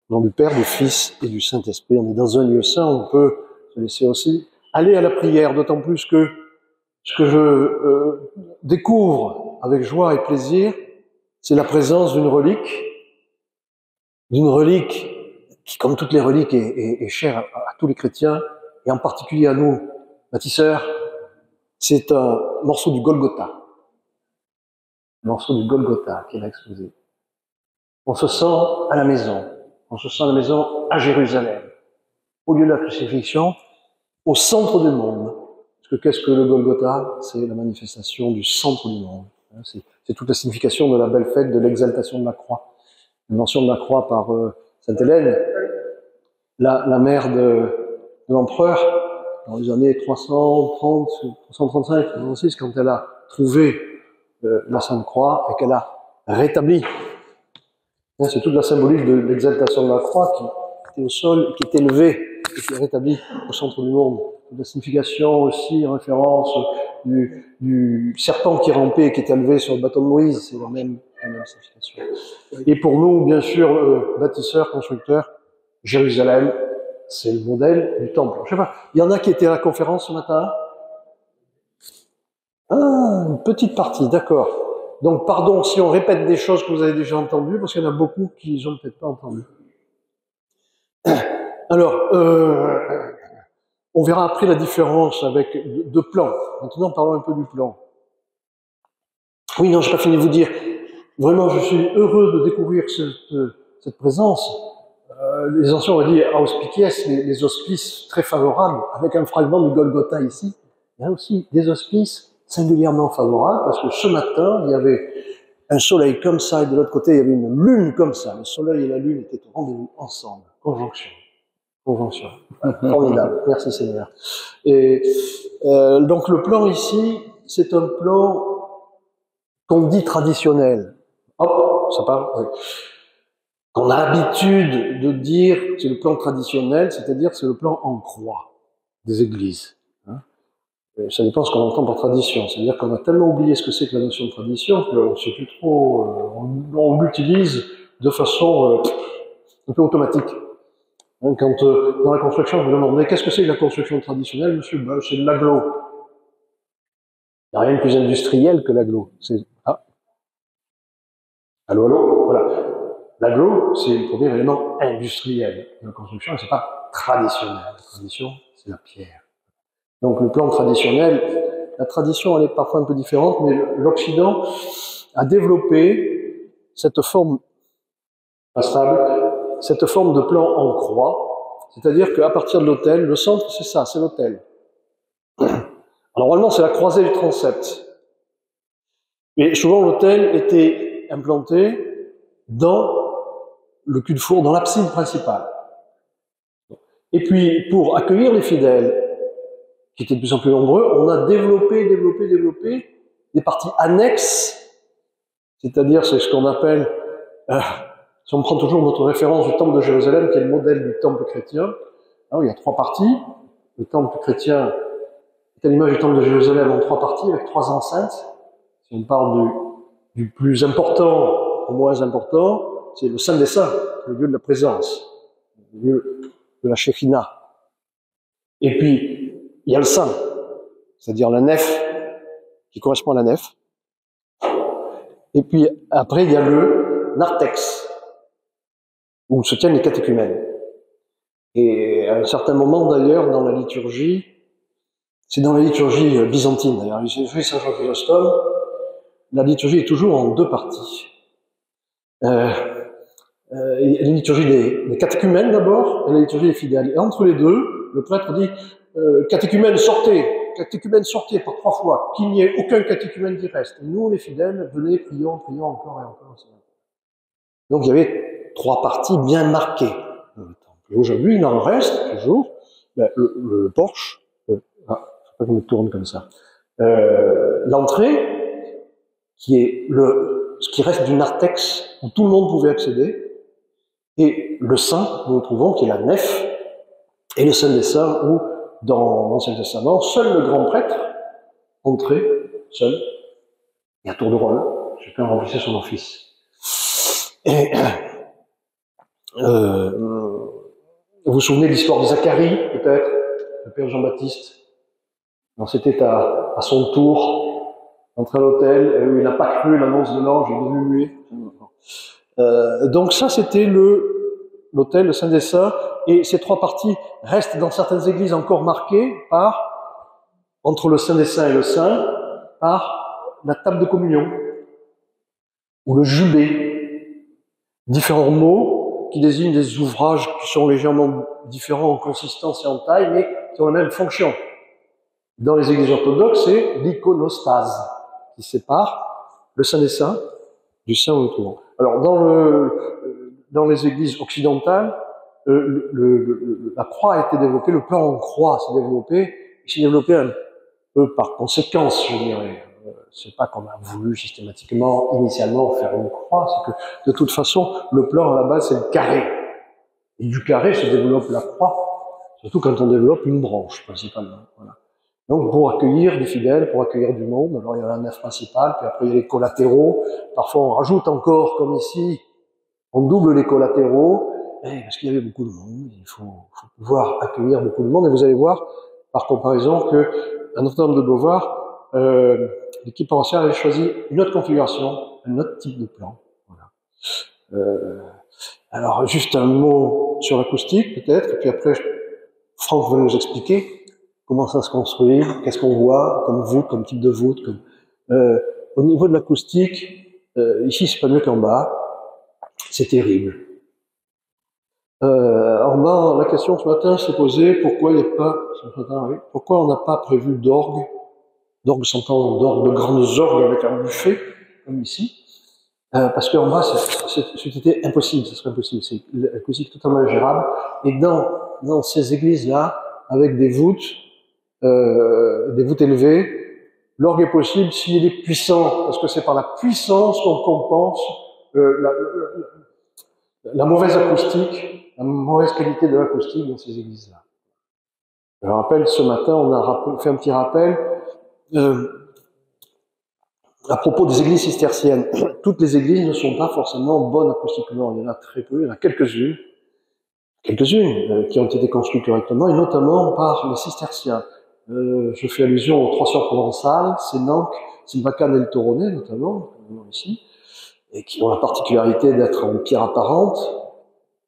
Au nom du Père, du Fils et du Saint-Esprit. On est dans un lieu saint, on peut se laisser aussi aller à la prière, d'autant plus que ce que je découvre avec joie et plaisir, c'est la présence d'une relique qui, comme toutes les reliques, est chère à tous les chrétiens, et en particulier à nous, bâtisseurs. C'est un morceau du Golgotha. Un morceau du Golgotha qui est là exposé. On se sent à la maison. On se sent à la maison à Jérusalem. Au lieu de la crucifixion, au centre du monde. Parce que qu'est-ce que le Golgotha? C'est la manifestation du centre du monde. C'est toute la signification de la belle fête de l'exaltation de la croix. L'invention de la croix par Sainte Hélène, la mère de l'empereur, dans les années 330, 335, 336, quand elle a trouvé la Sainte Croix et qu'elle a rétabli. C'est toute la symbolique de l'exaltation de la croix qui était au sol, qui est élevée et qui est rétablie au centre du monde. La signification aussi en référence du serpent qui rampait et qui est élevé sur le bâton de Moïse, c'est la même signification. Et pour nous, bien sûr, bâtisseurs, constructeurs, Jérusalem, c'est le modèle du temple. Je sais pas, il y en a qui étaient à la conférence ce matin? Ah, une petite partie, d'accord. Donc, pardon si on répète des choses que vous avez déjà entendues, parce qu'il y en a beaucoup qui n'ont peut-être pas entendu. Alors, on verra après la différence avec deux plans. Maintenant, parlons un peu du plan. Oui, non, je n'ai pas fini de vous dire. Vraiment, je suis heureux de découvrir cette présence. Les anciens ont dit auspices, les hospices très favorables, avec un fragment du Golgotha ici. Il y a aussi des hospices singulièrement favorables, parce que ce matin, il y avait un soleil comme ça, et de l'autre côté, il y avait une lune comme ça. Le soleil et la lune étaient au rendez-vous ensemble. Conjonction. Conjonction. Formidable. Merci Seigneur. Et donc le plan ici, c'est un plan qu'on dit traditionnel. Hop, ça part. Oui. Qu'on a l'habitude de dire que c'est le plan traditionnel, c'est-à-dire que c'est le plan en croix des églises. Ça dépend de ce qu'on entend par tradition. C'est-à-dire qu'on a tellement oublié ce que c'est que la notion de tradition qu'on ne sait plus trop, on l'utilise de façon un peu automatique. Quand dans la construction, vous demandez qu'est-ce que c'est que la construction traditionnelle, monsieur? Ben, c'est de l'agglo. Il n'y a rien de plus industriel que l'agglo. Allô, allô? Voilà. L'agglo, c'est le premier élément industriel de la construction, et c'est pas traditionnel. La tradition, c'est la pierre. Donc le plan traditionnel, la tradition elle est parfois un peu différente, mais l'Occident a développé cette forme instable, cette forme de plan en croix, c'est-à-dire qu'à partir de l'autel, le centre c'est ça, c'est l'autel. Alors normalement c'est la croisée du transept, mais souvent l'autel était implanté dans le cul de four, dans l'abside principale. Et puis pour accueillir les fidèles, qui étaient de plus en plus nombreux, on a développé des parties annexes, c'est-à-dire c'est ce qu'on appelle, si on prend toujours notre référence du temple de Jérusalem, qui est le modèle du temple chrétien, alors, il y a trois parties. Le temple chrétien est à l'image du temple de Jérusalem en trois parties, avec trois enceintes. Si on parle du plus important au moins important, c'est le Saint des Saints, le lieu de la présence, le lieu de la Shekhina. Et puis, il y a le Saint, c'est-à-dire la nef, qui correspond à la nef. Et puis, après, il y a le narthex, où se tiennent les catéchumènes. Et à un certain moment, d'ailleurs, dans la liturgie, c'est dans la liturgie byzantine, d'ailleurs, j'ai fait Saint Jean Chrysostome, la liturgie est toujours en deux parties. La liturgie des catéchumènes, d'abord, et la liturgie des fidèles. Et entre les deux, le prêtre dit catéchumènes, sortez par trois fois, qu'il n'y ait aucun catéchumène qui reste. Et nous, les fidèles, venez, prions encore et encore. Donc il y avait trois parties bien marquées. Et aujourd'hui, il en reste toujours le porche. Faut pas que je me tourne comme ça. L'entrée, qui est ce qui reste du narthex, où tout le monde pouvait accéder, et le Saint, nous trouvons, qui est la nef, et le Saint des Saints, où, dans l'Ancien Testament, seul le grand prêtre entrait, seul, et à tour de rôle, chacun remplissait son office. Et Vous vous souvenez de l'histoire de Zacharie, peut-être, le père Jean-Baptiste. C'était à son tour, entré à l'autel, où il n'a pas cru l'annonce de l'ange, il est devenu muet. Donc ça, c'était l'autel, le Saint des Saints, et ces trois parties restent dans certaines églises encore marquées par, entre le Saint des Saints et le Saint, par la table de communion, ou le jubé, différents mots qui désignent des ouvrages qui sont légèrement différents en consistance et en taille, mais qui ont la même fonction. Dans les églises orthodoxes, c'est l'iconostase, qui sépare le Saint des Saints du Saint autrement. Alors, dans les églises occidentales, la croix a été développée, le plan en croix s'est développé, un peu par conséquence, je dirais. C'est pas qu'on a voulu systématiquement, initialement, faire une croix, c'est que, de toute façon, le plan à la base, c'est le carré. Et du carré se développe la croix, surtout quand on développe une branche, principalement. Voilà. Donc, pour accueillir des fidèles, pour accueillir du monde, alors il y a la nef principale, puis après il y a les collatéraux. Parfois, on rajoute encore, comme ici, on double les collatéraux, parce qu'il y avait beaucoup de monde, il faut pouvoir accueillir beaucoup de monde. Et vous allez voir, par comparaison, que à Notre-Dame de Beauvoir, l'équipe ancienne avait choisi une autre configuration, un autre type de plan. Voilà. Alors, juste un mot sur l'acoustique, peut-être, et puis après, Franck va nous expliquer comment ça se construit, qu'est-ce qu'on voit comme voûte, comme type de voûte. Au niveau de l'acoustique, ici, c'est pas mieux qu'en bas. C'est terrible. En bas, la question ce matin s'est posée, pourquoi il n'y a pas, pourquoi on n'a pas prévu d'orgue s'entend d'orgue, de grandes orgues avec un buffet, comme ici, parce qu'en bas, c'était impossible, ce serait impossible, c'est l'acoustique totalement ingérable, et dans ces églises-là, avec des voûtes élevées, l'orgue est possible s'il est puissant, parce que c'est par la puissance qu'on compense la mauvaise acoustique, la mauvaise qualité de l'acoustique dans ces églises-là. Je rappelle, ce matin, on a fait un petit rappel à propos des églises cisterciennes. Toutes les églises ne sont pas forcément bonnes acoustiquement. Il y en a très peu, il y en a quelques-unes qui ont été construites correctement, et notamment par les cisterciens. Je fais allusion aux trois sœurs provençales, Sénanque, Sylvacane et le Toronnet, notamment, ici, et qui ont la particularité d'être en pierre apparente,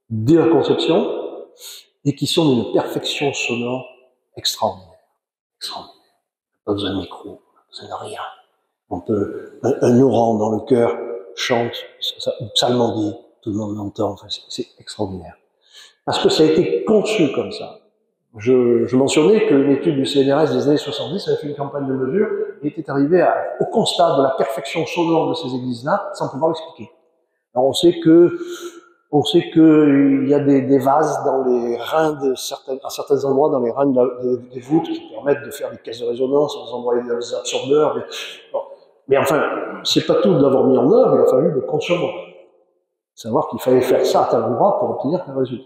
dès la conception, et qui sont d'une perfection sonore extraordinaire. Pas besoin de micro, pas besoin de rien. On peut, un oran dans le chœur chante, psalmodie, tout le monde l'entend, enfin, c'est extraordinaire. Parce que ça a été conçu comme ça. Je mentionnais que une étude du CNRS des années 70 avait fait une campagne de mesure et était arrivée au constat de la perfection sonore de ces églises-là sans pouvoir l'expliquer. Alors on sait qu'il y a des vases dans les reins à certains endroits, dans les reins des voûtes qui permettent de faire des caisses de résonance, à des endroits il y a des absorbeurs. Mais enfin, c'est pas tout d'avoir mis en œuvre, il a fallu le concevoir. Savoir qu'il fallait faire ça à tel endroit pour obtenir tel résultat.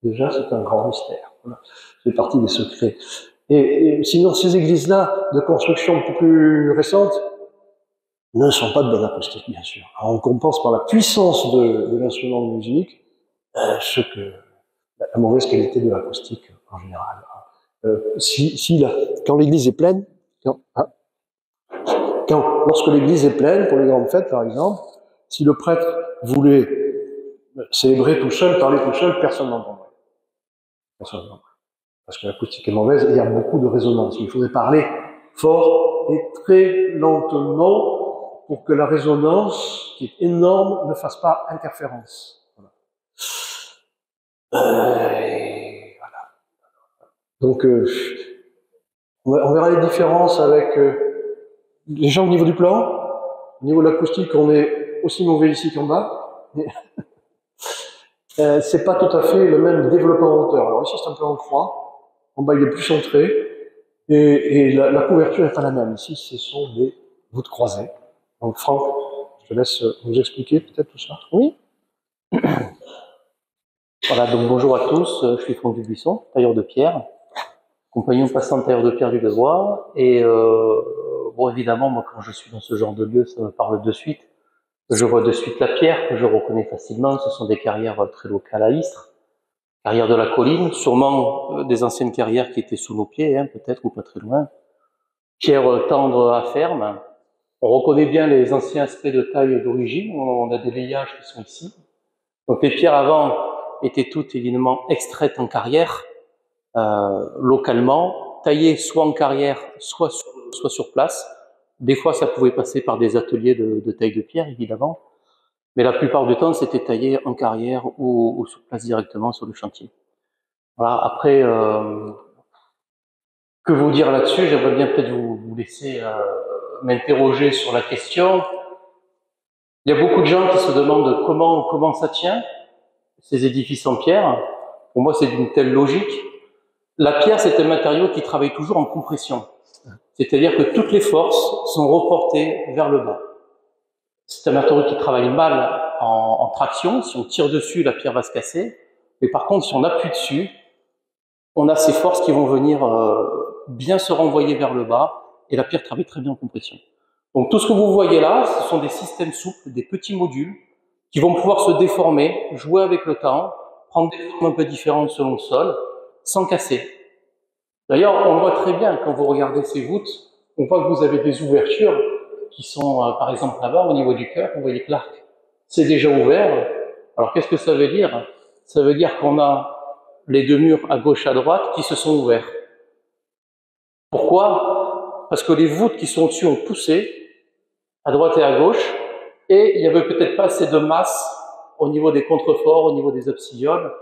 Déjà, c'est un grand mystère. Voilà. C'est partie des secrets. Et sinon, ces églises-là, de construction plus récente, ne sont pas de bonne acoustique, bien sûr. Alors, on compense par la puissance de l'instrument de musique la mauvaise qualité de l'acoustique en général. Quand l'église est pleine, lorsque l'église est pleine, pour les grandes fêtes par exemple, si le prêtre voulait célébrer tout seul, parler tout seul, personne n'entendrait. Parce que l'acoustique est mauvaise et il y a beaucoup de résonance. Il faudrait parler fort et très lentement pour que la résonance, qui est énorme, ne fasse pas interférence. Voilà. Donc, on verra les différences avec les gens au niveau du plan. Au niveau de l'acoustique, on est aussi mauvais ici qu'en bas. C'est pas tout à fait le même développement en hauteur. Alors ici, c'est un peu en croix. En bas, il est plus centré. Et la couverture n'est pas la même. Ici, ce sont des voûtes croisées. Donc, Franck, je te laisse vous expliquer peut-être tout ça. Oui. Voilà, donc bonjour à tous. Je suis Franck Dubuisson, tailleur de pierre, compagnon passant tailleur de pierre du Devoir. Et bon, évidemment, moi, quand je suis dans ce genre de lieu, ça me parle de suite. Je vois de suite la pierre, que je reconnais facilement. Ce sont des carrières très locales à Istres, carrières de la colline, sûrement des anciennes carrières qui étaient sous nos pieds, hein, peut-être, ou pas très loin. Pierre tendre à ferme. On reconnaît bien les anciens aspects de taille d'origine. On a des veillages qui sont ici. Donc les pierres avant étaient toutes évidemment extraites en carrière, localement, taillées soit en carrière, soit sur place. Des fois, ça pouvait passer par des ateliers de taille de pierre, évidemment. Mais la plupart du temps, c'était taillé en carrière ou sur place directement sur le chantier. Voilà. Après, que vous dire là-dessus? J'aimerais bien peut-être vous laisser m'interroger sur la question. Il y a beaucoup de gens qui se demandent comment ça tient, ces édifices en pierre. Pour moi, c'est d'une telle logique. La pierre, c'est un matériau qui travaille toujours en compression. C'est-à-dire que toutes les forces sont reportées vers le bas. C'est un matériau qui travaille mal en traction. Si on tire dessus, la pierre va se casser. Mais par contre, si on appuie dessus, on a ces forces qui vont venir bien se renvoyer vers le bas et la pierre travaille très bien en compression. Donc tout ce que vous voyez là, ce sont des systèmes souples, des petits modules qui vont pouvoir se déformer, jouer avec le temps, prendre des formes un peu différentes selon le sol, sans casser. D'ailleurs, on voit très bien quand vous regardez ces voûtes, on voit que vous avez des ouvertures qui sont, par exemple là-bas, au niveau du cœur, vous voyez que l'arc, c'est déjà ouvert. Alors qu'est-ce que ça veut dire? Ça veut dire qu'on a les deux murs à gauche et à droite qui se sont ouverts. Pourquoi? Parce que les voûtes qui sont au-dessus ont poussé, à droite et à gauche, et il n'y avait peut-être pas assez de masse au niveau des contreforts, au niveau des absidioles,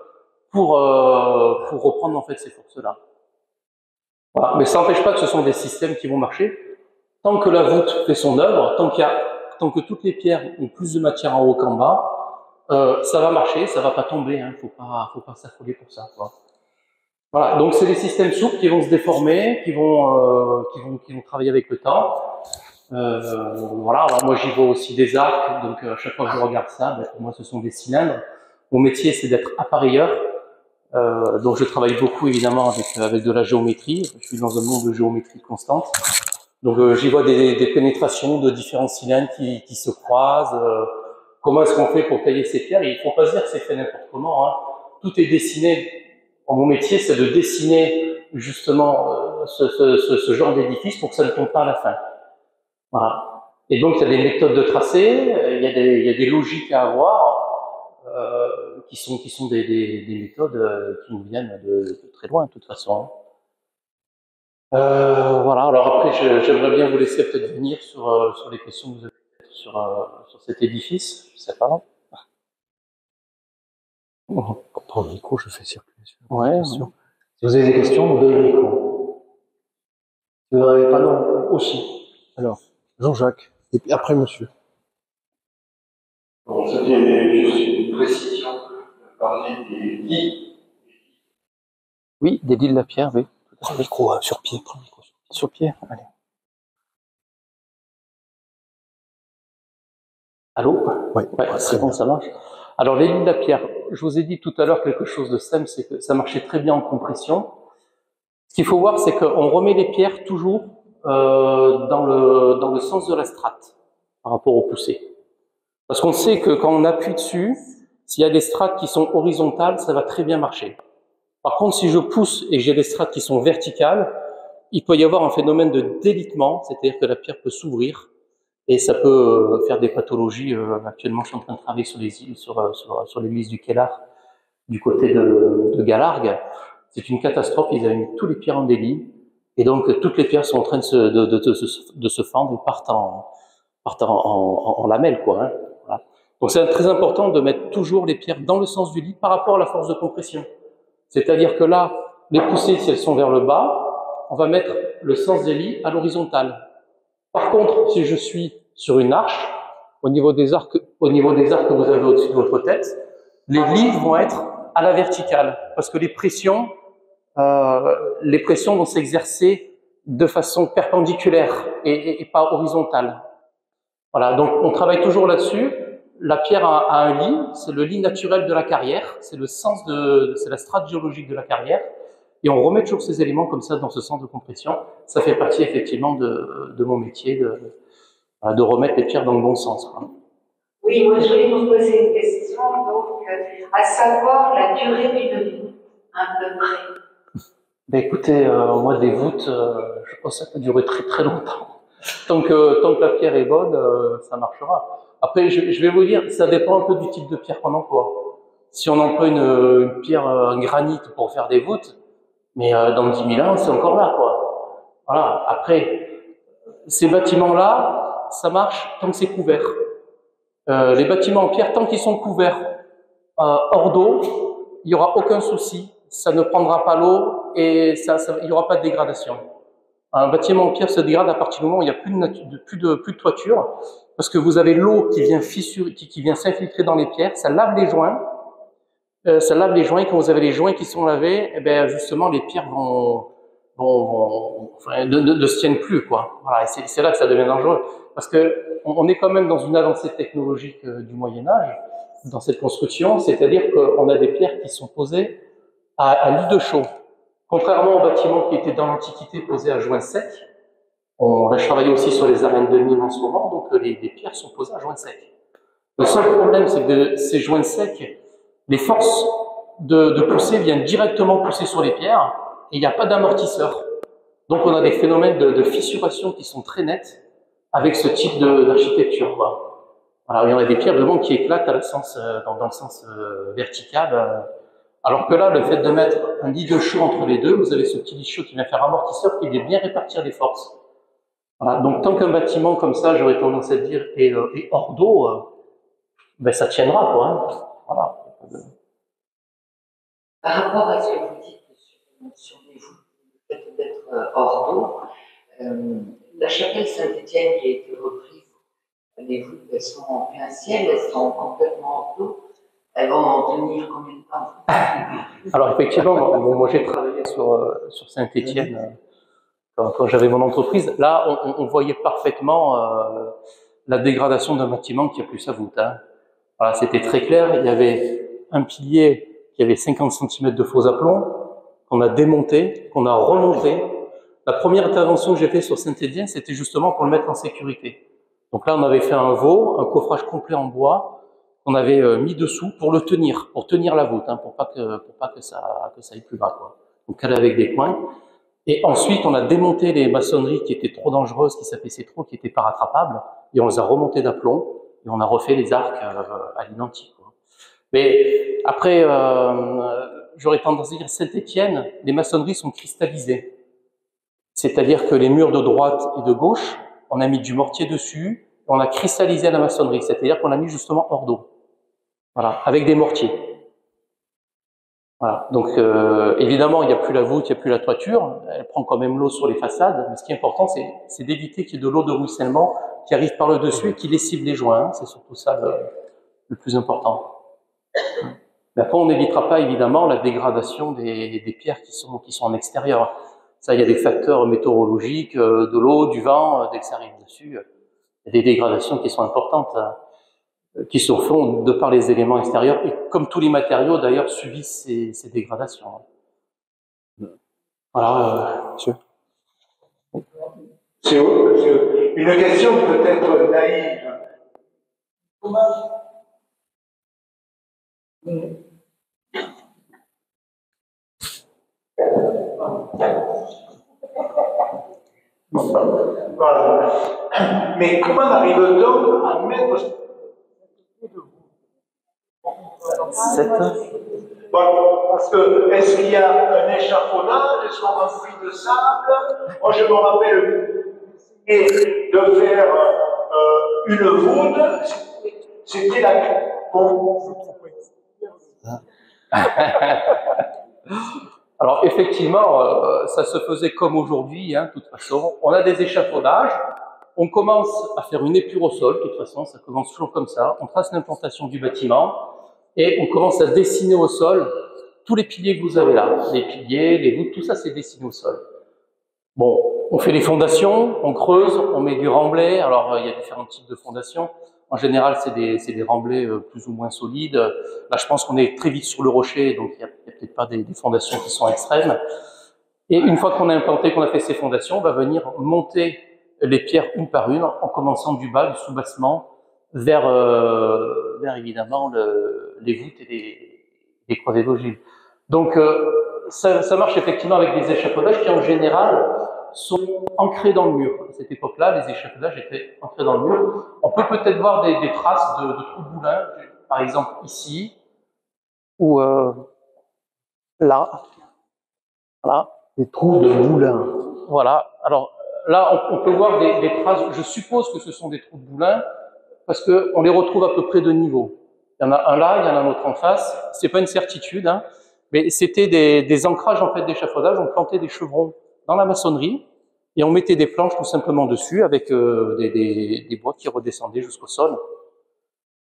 pour reprendre en fait ces forces-là. Voilà. Mais ça n'empêche pas que ce sont des systèmes qui vont marcher. Tant que la voûte fait son œuvre, tant que toutes les pierres ont plus de matière en haut qu'en bas, ça va marcher, ça va pas tomber, hein, faut pas s'affoler pour ça, quoi. Voilà, donc c'est des systèmes souples qui vont se déformer, qui vont travailler avec le temps. Voilà, alors moi j'y vois aussi des arcs, donc à chaque fois que je regarde ça, pour moi ce sont des cylindres. Mon métier c'est d'être appareilleur, donc je travaille beaucoup évidemment avec de la géométrie. Je suis dans un monde de géométrie constante. Donc j'y vois des pénétrations de différents cylindres qui se croisent. Comment est-ce qu'on fait pour tailler ces pierres? Et il ne faut pas se dire que c'est fait n'importe comment, hein. Tout est dessiné. Mon métier, c'est de dessiner justement ce genre d'édifice pour que ça ne tombe pas à la fin. Voilà. Et donc il y a des méthodes de tracé, il y a des logiques à avoir qui sont des méthodes qui nous viennent de très loin de toute façon. Voilà, alors après, j'aimerais bien vous laisser peut-être venir sur les questions que vous avez sur cet édifice, je sais pas. Pour prendre le micro, je fais circuler. Ouais. Si vous avez des questions, vous donnez le micro. Si vous n'en avez pas, non, aussi. Alors, Jean-Jacques, et puis après, monsieur. Bon, c'était juste une précision, parler des lits. Oui, des lits de la pierre, oui. Prends le micro sur pied, prends le micro sur pied. Sur pied, allez. Allô? Ouais, c'est bon, ça marche. Alors, les lits de la pierre, je vous ai dit tout à l'heure quelque chose de simple, c'est que ça marchait très bien en compression. Ce qu'il faut voir, c'est qu'on remet les pierres toujours dans le sens de la strate par rapport au poussé. Parce qu'on sait que quand on appuie dessus, s'il y a des strates qui sont horizontales, ça va très bien marcher. Par contre, si je pousse et j'ai des strates qui sont verticales, il peut y avoir un phénomène de délitement, c'est-à-dire que la pierre peut s'ouvrir et ça peut faire des pathologies. Actuellement, je suis en train de travailler sur l'église du Kellar, du côté de Galargues. C'est une catastrophe, ils avaient mis tous les pierres en délit, et donc toutes les pierres sont en train de se fendre et partent en lamelles, quoi. Hein. Voilà. Donc c'est très important de mettre toujours les pierres dans le sens du lit par rapport à la force de compression. C'est-à-dire que là, les poussées, si elles sont vers le bas, on va mettre le sens des lits à l'horizontale. Par contre, si je suis sur une arche, au niveau des arcs que vous avez au-dessus de votre tête, les lits vont être à la verticale, parce que les pressions vont s'exercer de façon perpendiculaire et pas horizontale. Voilà, donc on travaille toujours là-dessus. La pierre a un lit, c'est le lit naturel de la carrière, c'est la strate géologique de la carrière, et on remet toujours ces éléments comme ça dans ce sens de compression. Ça fait partie effectivement de mon métier de remettre les pierres dans le bon sens, quoi. Oui, moi je voulais vous poser une question, donc, à savoir la durée d'une vie, à peu près. Ben écoutez, moi des voûtes, je pense que ça peut durer très très longtemps. Tant que la pierre est bonne, ça marchera. Après, je vais vous dire, ça dépend un peu du type de pierre qu'on emploie. Si on emploie une pierre en granit pour faire des voûtes, mais dans 10 000 ans, c'est encore là, quoi. Voilà. Après, ces bâtiments-là, ça marche tant que c'est couvert. Les bâtiments en pierre, tant qu'ils sont couverts hors d'eau, il n'y aura aucun souci. Ça ne prendra pas l'eau et il n'y aura pas de dégradation. Un bâtiment en pierre se dégrade à partir du moment où il n'y a plus de toiture, parce que vous avez l'eau qui vient qui vient s'infiltrer dans les pierres, ça lave les joints. Et quand vous avez les joints qui sont lavés, eh ben justement les pierres ne se tiennent plus, quoi. Voilà, et c'est là que ça devient dangereux, parce que on est quand même dans une avancée technologique du Moyen Âge dans cette construction, c'est-à-dire qu'on a des pierres qui sont posées à lit de chaux. Contrairement aux bâtiments qui étaient dans l'Antiquité posés à joints secs, on va travailler aussi sur les arènes de mine en ce moment, donc les pierres sont posées à joints secs. Le seul problème, c'est que ces joints secs, les forces de poussée viennent directement pousser sur les pierres et il n'y a pas d'amortisseur. Donc on a des phénomènes de fissuration qui sont très nets avec ce type d'architecture. Voilà, il y en a des pierres vraiment qui éclatent dans le sens vertical. Alors que là, le fait de mettre un lit de chaux entre les deux, vous avez ce petit lit de chaux qui vient faire amortisseur, qui vient bien répartir les forces. Voilà, donc tant qu'un bâtiment comme ça, j'aurais tendance à dire, est hors d'eau, ben ça tiendra, quoi. Hein. Voilà. Par rapport à ce que vous dites sur les voûtes, le fait d'être hors d'eau, la chapelle Saint-Étienne qui a été reprise, les voûtes, elles sont en plein ciel, elles sont complètement hors d'eau. Elles vont en tenir combien de temps? Alors effectivement, moi j'ai travaillé sur Saint-Étienne quand j'avais mon entreprise. Là, on voyait parfaitement la dégradation d'un bâtiment qui a plus sa voûte. Hein. Voilà, c'était très clair. Il y avait un pilier qui avait 50 cm de faux aplomb qu'on a démonté, qu'on a remonté. La première intervention que j'ai faite sur Saint-Étienne, c'était justement pour le mettre en sécurité. Donc là, on avait fait un coffrage complet en bois, qu'on avait mis dessous pour tenir la voûte, hein, pour pas que ça aille plus bas, quoi. Donc elle avec des coins. Et ensuite, on a démonté les maçonneries qui étaient trop dangereuses, qui s'affaissaient trop, qui n'étaient pas rattrapables, et on les a remontées d'aplomb, et on a refait les arcs à l'identique. Mais après, j'aurais tendance à dire Saint-Étienne, les maçonneries sont cristallisées. C'est-à-dire que les murs de droite et de gauche, on a mis du mortier dessus, et on a cristallisé la maçonnerie, c'est-à-dire qu'on l'a mis justement hors d'eau. Voilà, avec des mortiers. Voilà. Donc évidemment, il n'y a plus la voûte, il n'y a plus la toiture, elle prend quand même l'eau sur les façades, mais ce qui est important, c'est d'éviter qu'il y ait de l'eau de ruissellement qui arrive par le dessus et qui lessive les joints, hein. C'est surtout ça le plus important. Mais après, on n'évitera pas évidemment la dégradation des pierres qui sont en extérieur. Ça, il y a des facteurs météorologiques, de l'eau, du vent, dès que ça arrive dessus, il y a des dégradations qui sont importantes, qui se font de par les éléments extérieurs, et comme tous les matériaux d'ailleurs subissent ces dégradations. Voilà, monsieur. C'est une question peut-être naïve. Voilà. Mais comment arrive-t-on à mettre 7. Bon, parce que est-ce qu'il y a un échafaudage, est-ce qu'on remplit de sable? Moi, je me rappelle et de faire une voûte, c'était la. Bon. Alors effectivement, ça se faisait comme aujourd'hui, hein, de toute façon. On a des échafaudages, on commence à faire une épure au sol, de toute façon, ça commence toujours comme ça. On trace l'implantation du bâtiment et on commence à dessiner au sol tous les piliers que vous avez là. Les piliers, les voûtes, tout ça c'est dessiné au sol. Bon, on fait les fondations, on creuse, on met du remblai. Alors il y a différents types de fondations. En général, c'est des remblais plus ou moins solides. Là, je pense qu'on est très vite sur le rocher, donc il n'y a peut-être pas des fondations qui sont extrêmes. Et une fois qu'on a implanté, qu'on a fait ces fondations, on va venir monter les pierres une par une, en commençant du bas, du soubassement, vers évidemment les voûtes et les croisées d'ogives. Donc ça marche effectivement avec des échafaudages qui en général sont ancrés dans le mur. À cette époque-là, les échafaudages étaient ancrés dans le mur. On peut peut-être voir des traces de trous de boulins, par exemple ici, ou là. Voilà. Des trous de boulins. Voilà. Alors là, on peut voir des traces. Je suppose que ce sont des trous de boulins parce qu'on les retrouve à peu près de niveau. Il y en a un là, il y en a un autre en face. C'est pas une certitude, hein, mais c'était des ancrages en fait d'échafaudage. On plantait des chevrons dans la maçonnerie et on mettait des planches tout simplement dessus avec des bois qui redescendaient jusqu'au sol.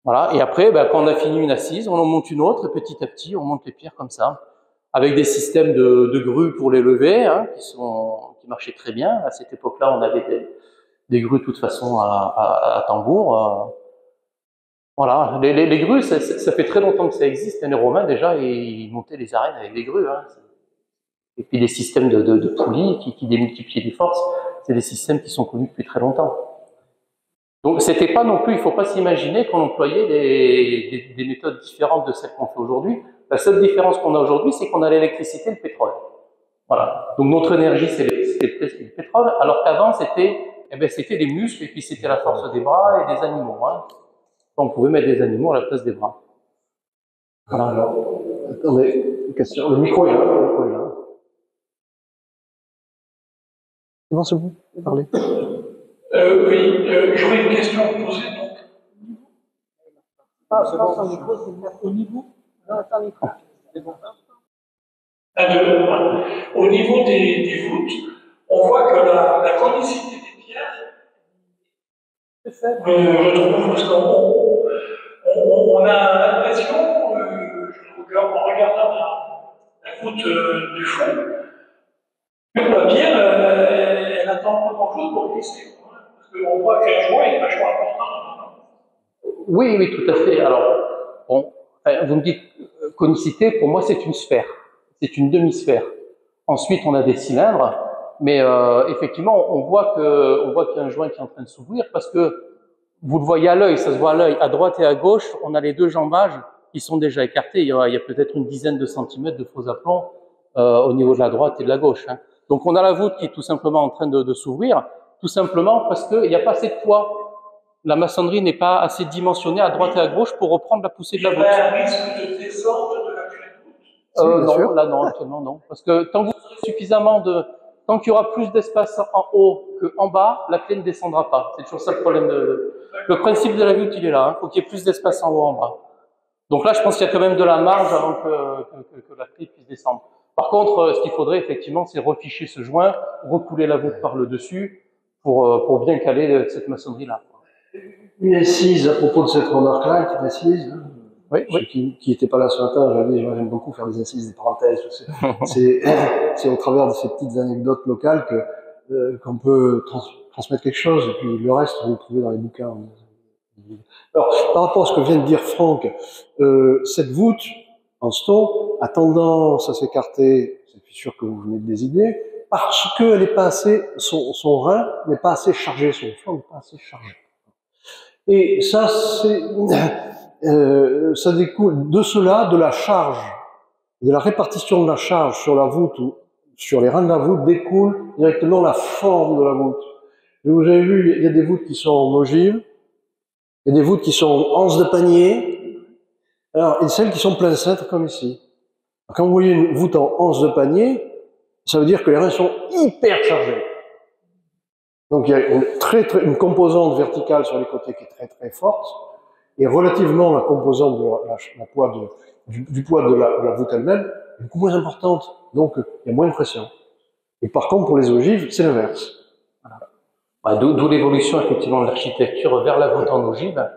Voilà. Et après, quand on a fini une assise, on en monte une autre et petit à petit, on monte les pierres comme ça, avec des systèmes de grues pour les lever, hein, qui marchaient très bien. À cette époque-là, on avait des grues de toute façon à tambour. Voilà, les grues, ça fait très longtemps que ça existe. Les Romains déjà, ils montaient les arènes avec des grues. Hein. Et puis les systèmes de poulies qui démultiplient les forces, c'est des systèmes qui sont connus depuis très longtemps. Donc c'était pas non plus, il faut pas s'imaginer qu'on employait des méthodes différentes de celles qu'on fait aujourd'hui. La seule différence qu'on a aujourd'hui, c'est qu'on a l'électricité et le pétrole. Voilà. Donc notre énergie, c'est le pétrole, alors qu'avant, c'était les muscles et puis c'était la force des bras et des animaux. Hein. On pouvait mettre des animaux à la place des bras. Voilà. Alors, attendez, une question. Le micro est là. Le micro est là. Comment c'est vous parlez? Oui, j'aurais une question à vous poser. Donc. Sans micro, c'est au niveau. Non, sans micro. C'est bon. Au niveau des voûtes, on voit que la conicité des pierres, je trouve, parce qu'on a l'impression, en regardant la voûte du fond, que la pierre, elle attend pas grand-chose pour glisser. Parce qu'on voit qu'un joint est vachement important. Oui, oui, tout à fait. Alors, bon, vous me dites conicité, pour moi, c'est une sphère. C'est une demi-sphère. Ensuite, on a des cylindres, mais effectivement, on voit qu'il y a un joint qui est en train de s'ouvrir parce que vous le voyez à l'œil, ça se voit à l'œil. À droite et à gauche, on a les deux jambages qui sont déjà écartés. Il y a peut-être une dizaine de centimètres de faux aplomb au niveau de la droite et de la gauche. Hein. Donc, on a la voûte qui est tout simplement en train de s'ouvrir, tout simplement parce qu'il n'y a pas assez de poids. La maçonnerie n'est pas assez dimensionnée à droite et à gauche pour reprendre la poussée de la voûte. Il y a un risque de descente de la clé de voûte. Non, là non, actuellement non. Parce que tant tant qu'il y aura plus d'espace en haut qu'en bas, la clé ne descendra pas. C'est toujours ça le problème. Le principe de la voûte, il est là. Il faut qu'il y ait plus d'espace en haut en bas. Donc là, je pense qu'il y a quand même de la marge avant que la clé puisse descendre. Par contre, ce qu'il faudrait effectivement, c'est reficher ce joint, recouler la voûte par le dessus pour bien caler cette maçonnerie-là. Une incise à propos de cette remarque-là, une incise. Hein. Oui, Ceux qui n'étaient pas là ce matin, j'aime beaucoup faire des incises, des parenthèses. C'est au travers de ces petites anecdotes locales qu'on peut transmettre quelque chose, et puis le reste, vous le trouvez dans les bouquins. Alors, par rapport à ce que vient de dire Franck, cette voûte en stone a tendance à s'écarter, c'est sûr que vous venez de désigner, parce qu'elle n'est pas assez, son rein n'est pas assez chargé, son flanc n'est pas assez chargé. Et ça, ça découle de cela, de la charge, de la répartition de la charge sur la voûte ou sur les reins de la voûte, découle directement la forme de la voûte. Et vous avez vu, il y a des voûtes qui sont en ogive, il y a des voûtes qui sont en anse de panier, alors, et celles qui sont plein cintre comme ici. Quand vous voyez une voûte en anse de panier, ça veut dire que les reins sont hyper chargés. Donc il y a une composante verticale sur les côtés qui est très très forte, et relativement la composante du poids de la voûte elle-même est beaucoup moins importante, donc il y a moins de pression. Et par contre pour les ogives, c'est l'inverse. Voilà. D'où l'évolution effectivement de l'architecture vers la voûte en ogive,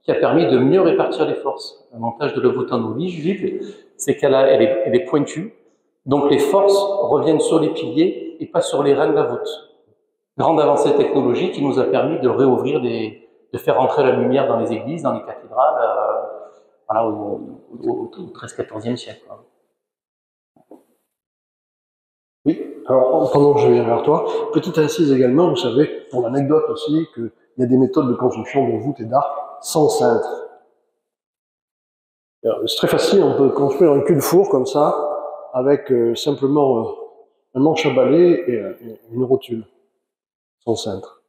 qui a permis de mieux répartir les forces. L'avantage de la voûte en ogive, c'est qu'elle est pointue, donc les forces reviennent sur les piliers et pas sur les reins de la voûte. Grande avancée technologique qui nous a permis de réouvrir de faire entrer la lumière dans les églises, dans les cathédrales, voilà, au XIIIe, XIVe siècle. Oui, alors pendant que je viens vers toi, petite incise également, vous savez, pour l'anecdote aussi, qu'il y a des méthodes de construction de voûtes et d'arcs sans cintre. C'est très facile, on peut construire un cul-de-four comme ça, avec simplement un manche à balai et une rotule, sans cintre.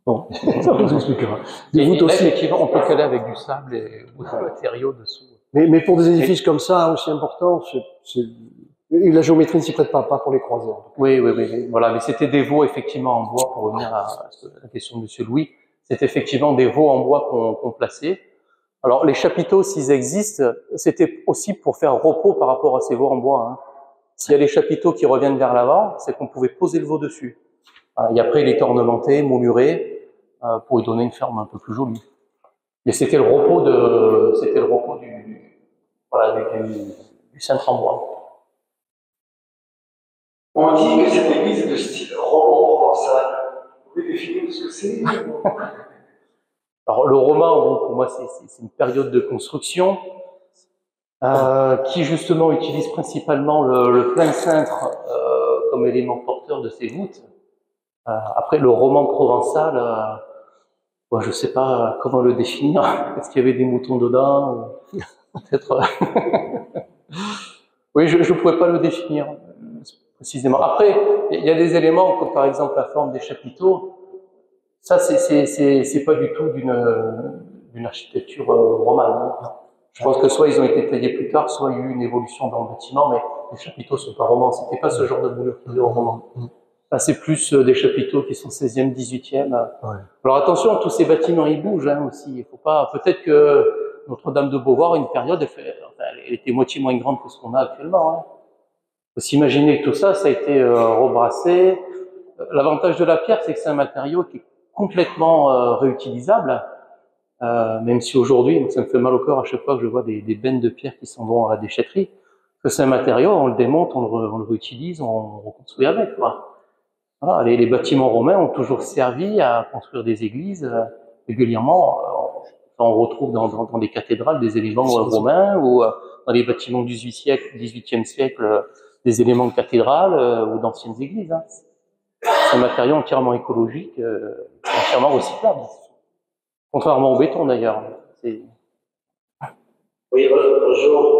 Bon, ça vous expliquera. Des Et voûtes là, aussi. effectivement, on peut caler avec du sable et d'autres matériaux dessous. Mais pour des édifices comme ça, aussi importants, et la géométrie ne s'y prête pas pour les croisés. Oui. Voilà, mais c'était des veaux effectivement en bois, pour revenir à la question de M. Louis. C'est effectivement des veaux en bois qu'on plaçait. Alors, les chapiteaux, s'ils existent, c'était aussi pour faire repos par rapport à ces veaux en bois. Hein. S'il y a les chapiteaux qui reviennent vers l'avant, c'est qu'on pouvait poser le veau dessus. Et après, il était ornementé, mouluré, pour lui donner une forme un peu plus jolie. Mais c'était le repos du cintre en bois. On dit que cette église est de style roman provençal. Vous pouvez définir ce que c'est? Alors, le roman, bon, pour moi, c'est une période de construction qui, justement, utilise principalement le plein cintre comme élément porteur de ses voûtes. Après, le roman provençal, bon, je ne sais pas comment le définir. Est-ce qu'il y avait des moutons dedans? Peut-être. Oui, je ne pourrais pas le définir précisément. Après, il y a des éléments comme par exemple la forme des chapiteaux. Ça, c'est pas du tout d'une architecture romane. Hein. Je pense que soit ils ont été taillés plus tard, soit il y a eu une évolution dans le bâtiment, mais les chapiteaux sont pas romans. C'était pas ce genre de moulure qu'il y a au roman. Là, c'est plus des chapiteaux qui sont 16e, 18e. Ouais. Alors attention, tous ces bâtiments, ils bougent hein, aussi. Il faut pas. Peut-être que Notre-Dame de Beauvoir, une période, elle était moitié moins grande que ce qu'on a actuellement. Hein. Il faut s'imaginer que tout ça, ça a été rebrassé. L'avantage de la pierre, c'est que c'est un matériau qui est complètement réutilisable. Même si aujourd'hui, ça me fait mal au cœur à chaque fois que je vois des bennes de pierre qui s'en vont à la déchetterie. Que c'est un matériau, on le démonte, on le réutilise, on reconstruit avec. Quoi. Voilà, les bâtiments romains ont toujours servi à construire des églises régulièrement. On retrouve dans des cathédrales des éléments romains ou dans les bâtiments du XVIIIe siècle, des éléments de cathédrales ou d'anciennes églises. Hein. C'est un matériau entièrement écologique, entièrement recyclable. Contrairement au béton d'ailleurs. Oui, bonjour.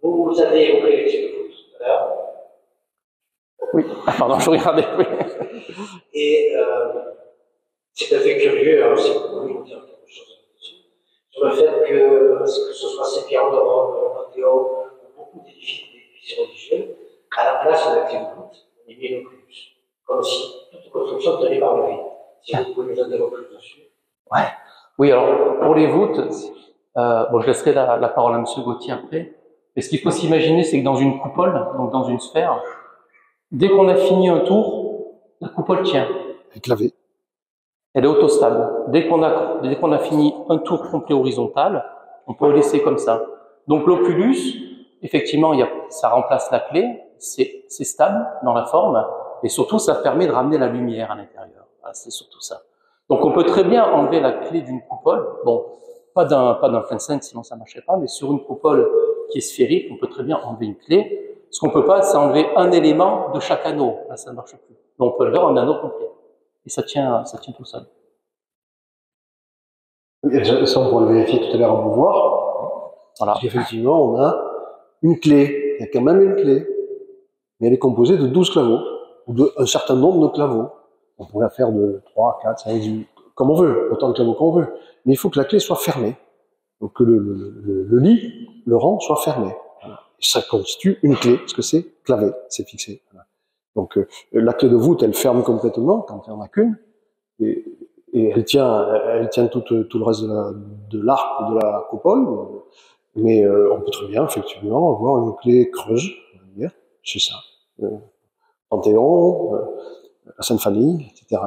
Vous avez évoqué les types de foot tout à l'heure. Oui, pardon, je regardais. Oui. Et c'est tout à fait curieux, hein, si vous pouvez nous dire quelque chose là-dessus, sur le fait que ce soit ces pierres d'Europe, le Panthéon, ou beaucoup d'édifices religieux, à la place de la clé de voûte, on y met une plus. Comme si toute construction tenait par le vide. Si vous pouvez nous en dire plus dessus. Ouais. Oui, alors pour les voûtes, bon, je laisserai la parole à M. Gauthier après. Mais ce qu'il faut s'imaginer, c'est que dans une coupole, donc dans une sphère, dès qu'on a fini un tour, la coupole tient. Elle est clavée. Elle est autostable. Dès qu'on a fini un tour complet horizontal, on peut le laisser comme ça. Donc l'oculus, effectivement, ça remplace la clé, c'est stable dans la forme, et surtout ça permet de ramener la lumière à l'intérieur. Voilà, c'est surtout ça. Donc on peut très bien enlever la clé d'une coupole, bon, pas d'un plein cintre, sinon ça ne marcherait pas, mais sur une coupole qui est sphérique, on peut très bien enlever une clé. Ce qu'on ne peut pas, c'est enlever un élément de chaque anneau. Là, ça ne marche plus. Donc on peut lever un anneau complet. Et ça tient tout seul. Et ça, on pourra le vérifier tout à l'heure à Beauvoir. Voilà. Parce qu'effectivement, on a une clé. Il y a quand même une clé. Mais elle est composée de 12 claveaux, ou d'un certain nombre de claveaux. On pourrait faire de 3, 4, 5, 10, comme on veut, autant de claveaux qu'on veut. Mais il faut que la clé soit fermée. Donc que le lit, le rang, soit fermé. Voilà. Ça constitue une clé, parce que c'est clavé, c'est fixé. Voilà. Donc la clé de voûte, elle ferme complètement, quand il n'y en a qu'une, et elle tient tout le reste de l'arc ou de la coupole. Mais on peut très bien, effectivement, avoir une clé creuse, on va dire, c'est ça. Panthéon, la Sainte Famille, etc.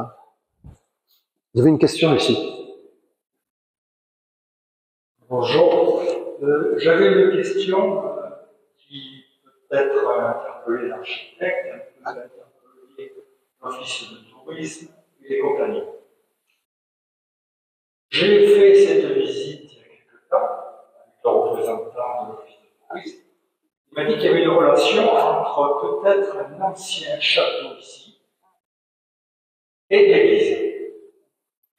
Il y avait une question ici. Bonjour. J'avais une question qui peut-être interpeller l'architecte, un peu interpeller l'office de tourisme et les compagnies. J'ai fait cette visite il y a quelque temps avec le représentant de l'office de tourisme. Il m'a dit qu'il y avait une relation entre peut-être un ancien château ici et l'église.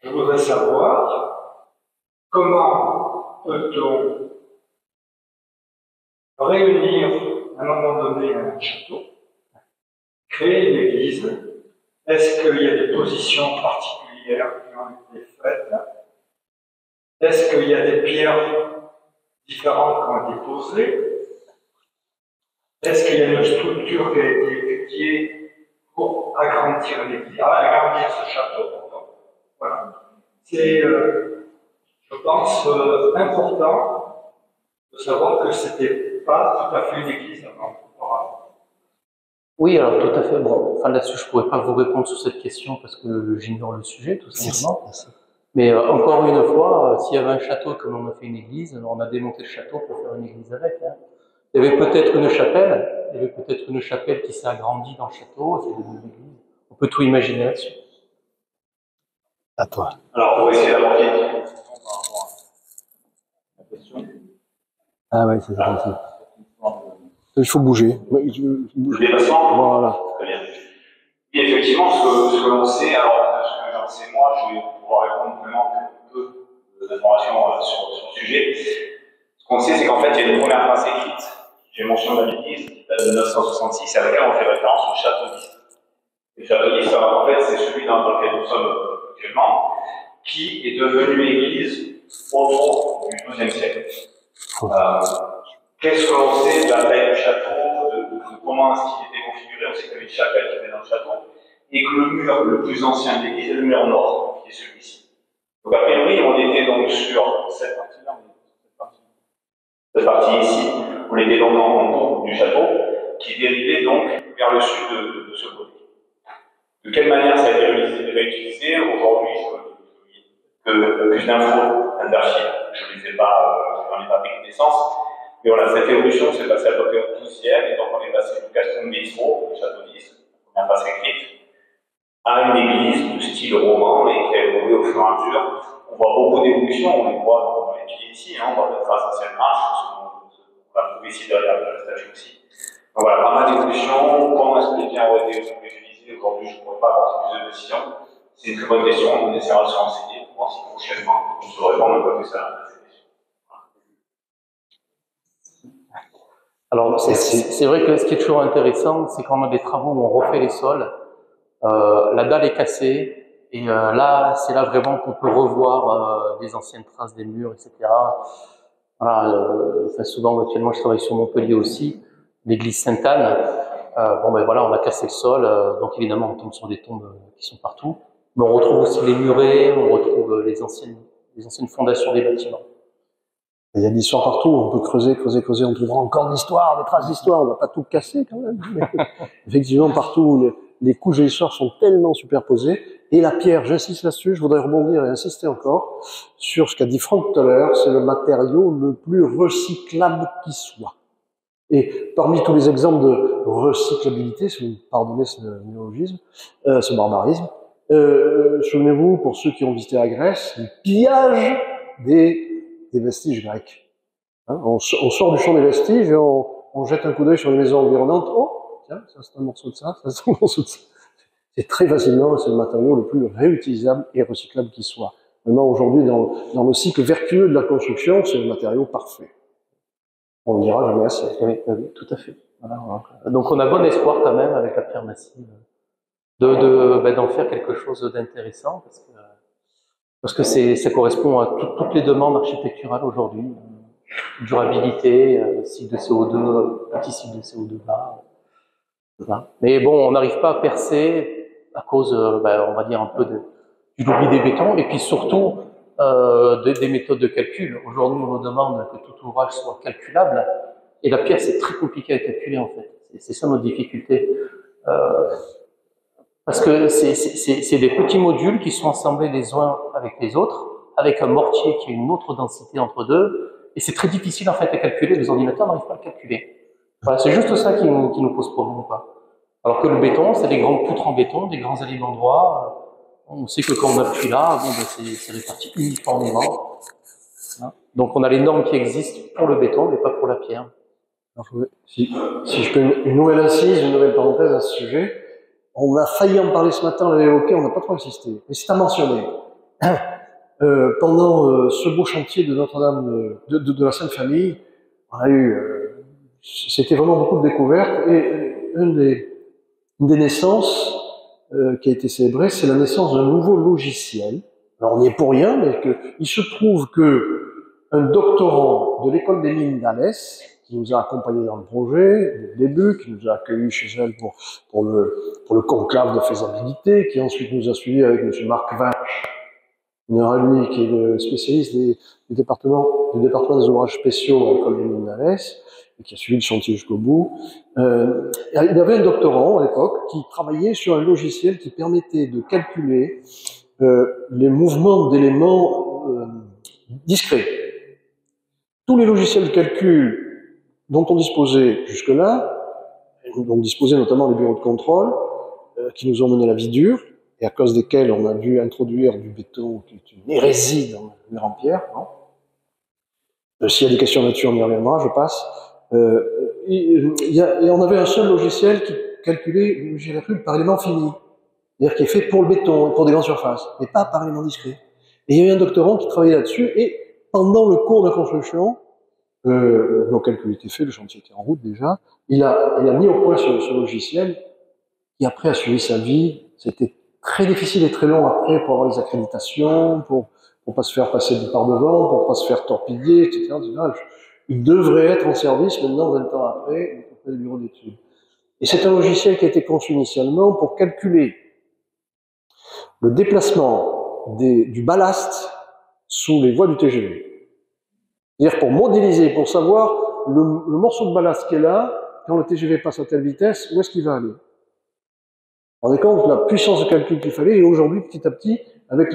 Je voudrais savoir comment peut-on réunir à un moment donné un château, créer une église. Est-ce qu'il y a des positions particulières qui ont été faites? Est-ce qu'il y a des pierres différentes qui ont été posées? Est-ce qu'il y a une structure qui a été étudiée pour agrandir l'église, agrandir ce château? Voilà. C'est, je pense, important de savoir que ce n'était pas tout à fait une église avant. Oui, alors tout à fait. Bon, enfin là-dessus, je ne pourrais pas vous répondre sur cette question parce que j'ignore le sujet, tout simplement. Merci. Mais encore une fois, s'il y avait un château comme on a fait une église, on a démonté le château pour faire une église avec. Hein. Il y avait peut-être une chapelle, qui s'est agrandie dans le château, c'est devenu une église. On peut tout imaginer là-dessus. À toi. Alors, pour essayer d'aborder une question par rapport à la question. Ah ouais, c'est ça aussi. Il faut bouger. Le déplacement. Voilà. Très bien. Et effectivement, ce que l'on sait, alors, ce que j'en sais moi, je vais pouvoir répondre vraiment peu d'informations sur le sujet. Ce qu'on sait, c'est qu'en fait, il y a une première phrase écrite, j'ai mentionné dans l'église, qui date de 1966, à laquelle on fait référence au château d'Is. Le château d'Is, en fait, c'est celui dans lequel nous sommes actuellement, qui est devenu église autour du XIIe siècle. Qu'est-ce que l'on sait de la taille du château, de comment est-ce qu'il était configuré? On sait qu'il y avait une chapelle qui était dans le château, et que le mur le plus ancien de l'église est le mur nord, qui est celui-ci. Donc a priori, on était donc sur cette partie-là, cette partie ici, on était donc en haut du château, qui dérivait donc vers le sud de ce côté. De quelle manière ça a été réutilisé? Aujourd'hui, que plus d'infos, d'archives, je ne les ai pas, je n'en ai pas pris connaissance. Mais voilà, cette évolution s'est passée à peu près au XIIe, et donc on est passé du castrum d'Istro, le château d'Istre, la première phase écrite, à une église de style roman, et qui a évolué au fur et à mesure. On voit beaucoup d'évolutions, on les voit dans les pieds ici, on voit des traces d'anciennes marches, on va trouver ici derrière la statue aussi. Donc voilà, pas mal d'évolutions. Comment est-ce que les biens ont été utilisés? Aujourd'hui, je ne pourrais pas apporter plus de précision. C'est une très bonne question, on essaiera de se renseigner pour voir si prochainement on se répond un peu plus à cette question. Alors, c'est vrai que ce qui est toujours intéressant, c'est quand on a des travaux où on refait les sols, la dalle est cassée, et là, c'est là vraiment qu'on peut revoir les anciennes traces des murs, etc. Voilà, enfin, souvent, actuellement, je travaille sur Montpellier aussi, l'église Sainte-Anne. Bon, ben voilà, on a cassé le sol, donc évidemment, on tombe sur des tombes qui sont partout. Mais on retrouve aussi les murets, on retrouve les anciennes fondations des bâtiments. Il y a de l'histoire partout, on peut creuser, on trouvera encore de l'histoire, des traces d'histoire, on va pas tout casser quand même. Mais effectivement, partout, les couches de l'histoire sont tellement superposées. Et la pierre, j'insiste là-dessus, je voudrais rebondir et insister encore sur ce qu'a dit Franck tout à l'heure, c'est le matériau le plus recyclable qui soit. Et parmi tous les exemples de recyclabilité, si vous me pardonnez ce néologisme, ce barbarisme, souvenez-vous, pour ceux qui ont visité la Grèce, le pillage des vestiges grecs. Hein, on sort du champ des vestiges et on jette un coup d'œil sur les maisons environnantes. Oh, tiens, ça c'est un morceau de ça, ça c'est un morceau de ça. C'est très facilement, c'est le matériau le plus réutilisable et recyclable qui soit. Maintenant, aujourd'hui, dans le cycle vertueux de la construction, c'est le matériau parfait. On ne dira jamais assez. Oui, tout à fait. Voilà. Donc on a bon espoir quand même, avec la pierre massive, d'en faire quelque chose d'intéressant, parce que ça correspond à toutes les demandes architecturales aujourd'hui. Durabilité, cycle de CO2, petit cycle de CO2 bas. Voilà. Mais bon, on n'arrive pas à percer à cause, on va dire, un peu du lobby des bétons, et puis surtout des méthodes de calcul. Aujourd'hui, on nous demande que tout ouvrage soit calculable, et la pierre, c'est très compliqué à calculer en fait. C'est ça notre difficulté. Parce que c'est des petits modules qui sont assemblés les uns avec les autres, avec un mortier qui a une autre densité entre deux, et c'est très difficile en fait à calculer, les ordinateurs n'arrivent pas à le calculer. Voilà, c'est juste ça qui nous pose problème, quoi. Alors que le béton, c'est des grandes poutres en béton, des grands aliments droits, on sait que quand on appuie là, bon, c'est réparti uniformément. Hein. Donc on a les normes qui existent pour le béton, mais pas pour la pierre. Si je peux une nouvelle incise, une nouvelle parenthèse à ce sujet, on a failli en parler ce matin, on l'avait évoqué, on n'a pas trop insisté, mais c'est à mentionner. Pendant ce beau chantier de Notre-Dame, de la Sainte Famille, on a eu, c'était vraiment beaucoup de découvertes, et une des naissances qui a été célébrée, c'est la naissance d'un nouveau logiciel. Alors on n'y est pour rien, mais il se trouve que un doctorant de l'école des mines d'Alès, qui nous a accompagnés dans le projet, dès le début, qui nous a accueillis chez elle pour le conclave de faisabilité, qui ensuite nous a suivis avec M. Marc Vache, lui, qui est le spécialiste du département des ouvrages spéciaux à l'école des mines d'Alès, et qui a suivi le chantier jusqu'au bout. Il y avait un doctorant à l'époque qui travaillait sur un logiciel qui permettait de calculer les mouvements d'éléments discrets. Tous les logiciels de calcul dont on disposait jusque-là, dont disposaient notamment les bureaux de contrôle, qui nous ont mené la vie dure, et à cause desquels on a dû introduire du béton, qui est une hérésie dans le mur en pierre, non? S'il y a des questions là-dessus, on y reviendra, je passe. Et on avait un seul logiciel qui calculait le GRQ par élément fini, c'est-à-dire qui est fait pour le béton, pour des grandes surfaces, mais pas par élément discret. Et il y a eu un doctorant qui travaillait là-dessus, et pendant le cours de construction, nos calculs étaient faits, le chantier était en route déjà, il a mis au point ce logiciel, qui après a suivi sa vie. C'était très difficile et très long après pour avoir les accréditations, pour pas se faire passer par devant, pour pas se faire torpiller, etc. Il devrait être en service maintenant 20 ans après les bureaux d'études. Et c'est un logiciel qui a été conçu initialement pour calculer le déplacement du ballast sous les voies du TGV. C'est-à-dire pour modéliser, pour savoir le morceau de ballast qui est là, quand le TGV passe à telle vitesse, où est-ce qu'il va aller. On est compte de la puissance de calcul qu'il fallait, et aujourd'hui, petit à petit, avec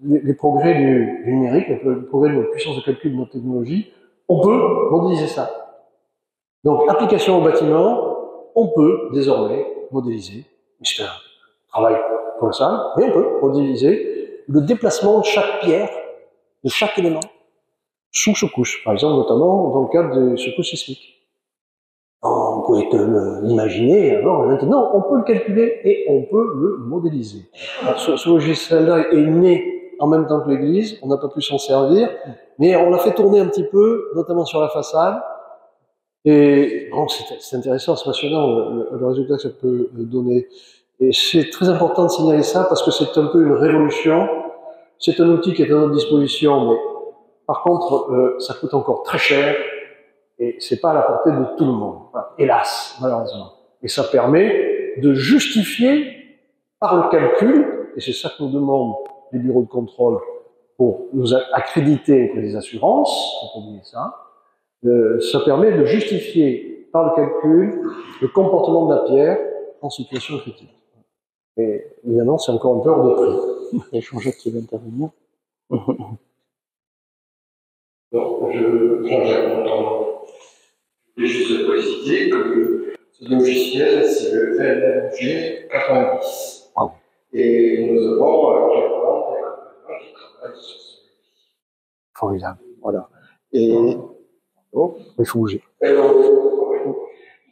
les progrès du numérique, avec le progrès de la puissance de calcul de notre technologie, on peut modéliser ça. Donc, application au bâtiment, on peut désormais modéliser, c'est un travail colossal, mais on peut modéliser le déplacement de chaque pierre, de chaque élément, sous secousse, par exemple, notamment dans le cadre des secousses sismiques. On pouvait que l'imaginer, alors maintenant on peut le calculer et on peut le modéliser. Ce logiciel-là est né en même temps que l'église, on n'a pas pu s'en servir, mais on l'a fait tourner un petit peu, notamment sur la façade, et bon, c'est intéressant, c'est passionnant le résultat que ça peut donner. Et c'est très important de signaler ça parce que c'est un peu une révolution. C'est un outil qui est à notre disposition, mais par contre, ça coûte encore très cher. Et c'est pas à la portée de tout le monde, voilà. Hélas, malheureusement. Et ça permet de justifier par le calcul, et c'est ça que nous demandent les bureaux de contrôle pour nous accréditer auprès des assurances, faut pas oublier ça. Ça permet de justifier par le calcul le comportement de la pierre en situation critique. Et évidemment, c'est encore un peu hors de prix. Il y a Jean-Jacques qui va intervenir. Non, Jean-Jacques Montand. Je voulais juste préciser que ce logiciel, c'est le LMG 90. Wow. Et nous avons actuellement des compagnies qui travaillent sur ce logiciel. Formidable, voilà. Et oh, il faut bouger.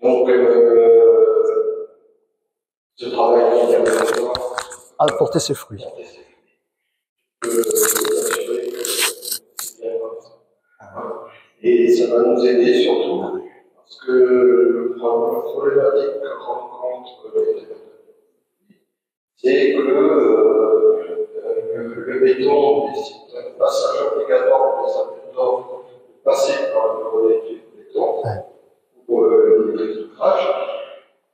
Donc, ce travail a porté ses fruits. Et ça va nous aider surtout parce que le problématique que rencontre c'est que le béton, c'est un passage obligatoire pour les appels d'offres de passer par le bureau d'études béton pour les prises d'ouvrage.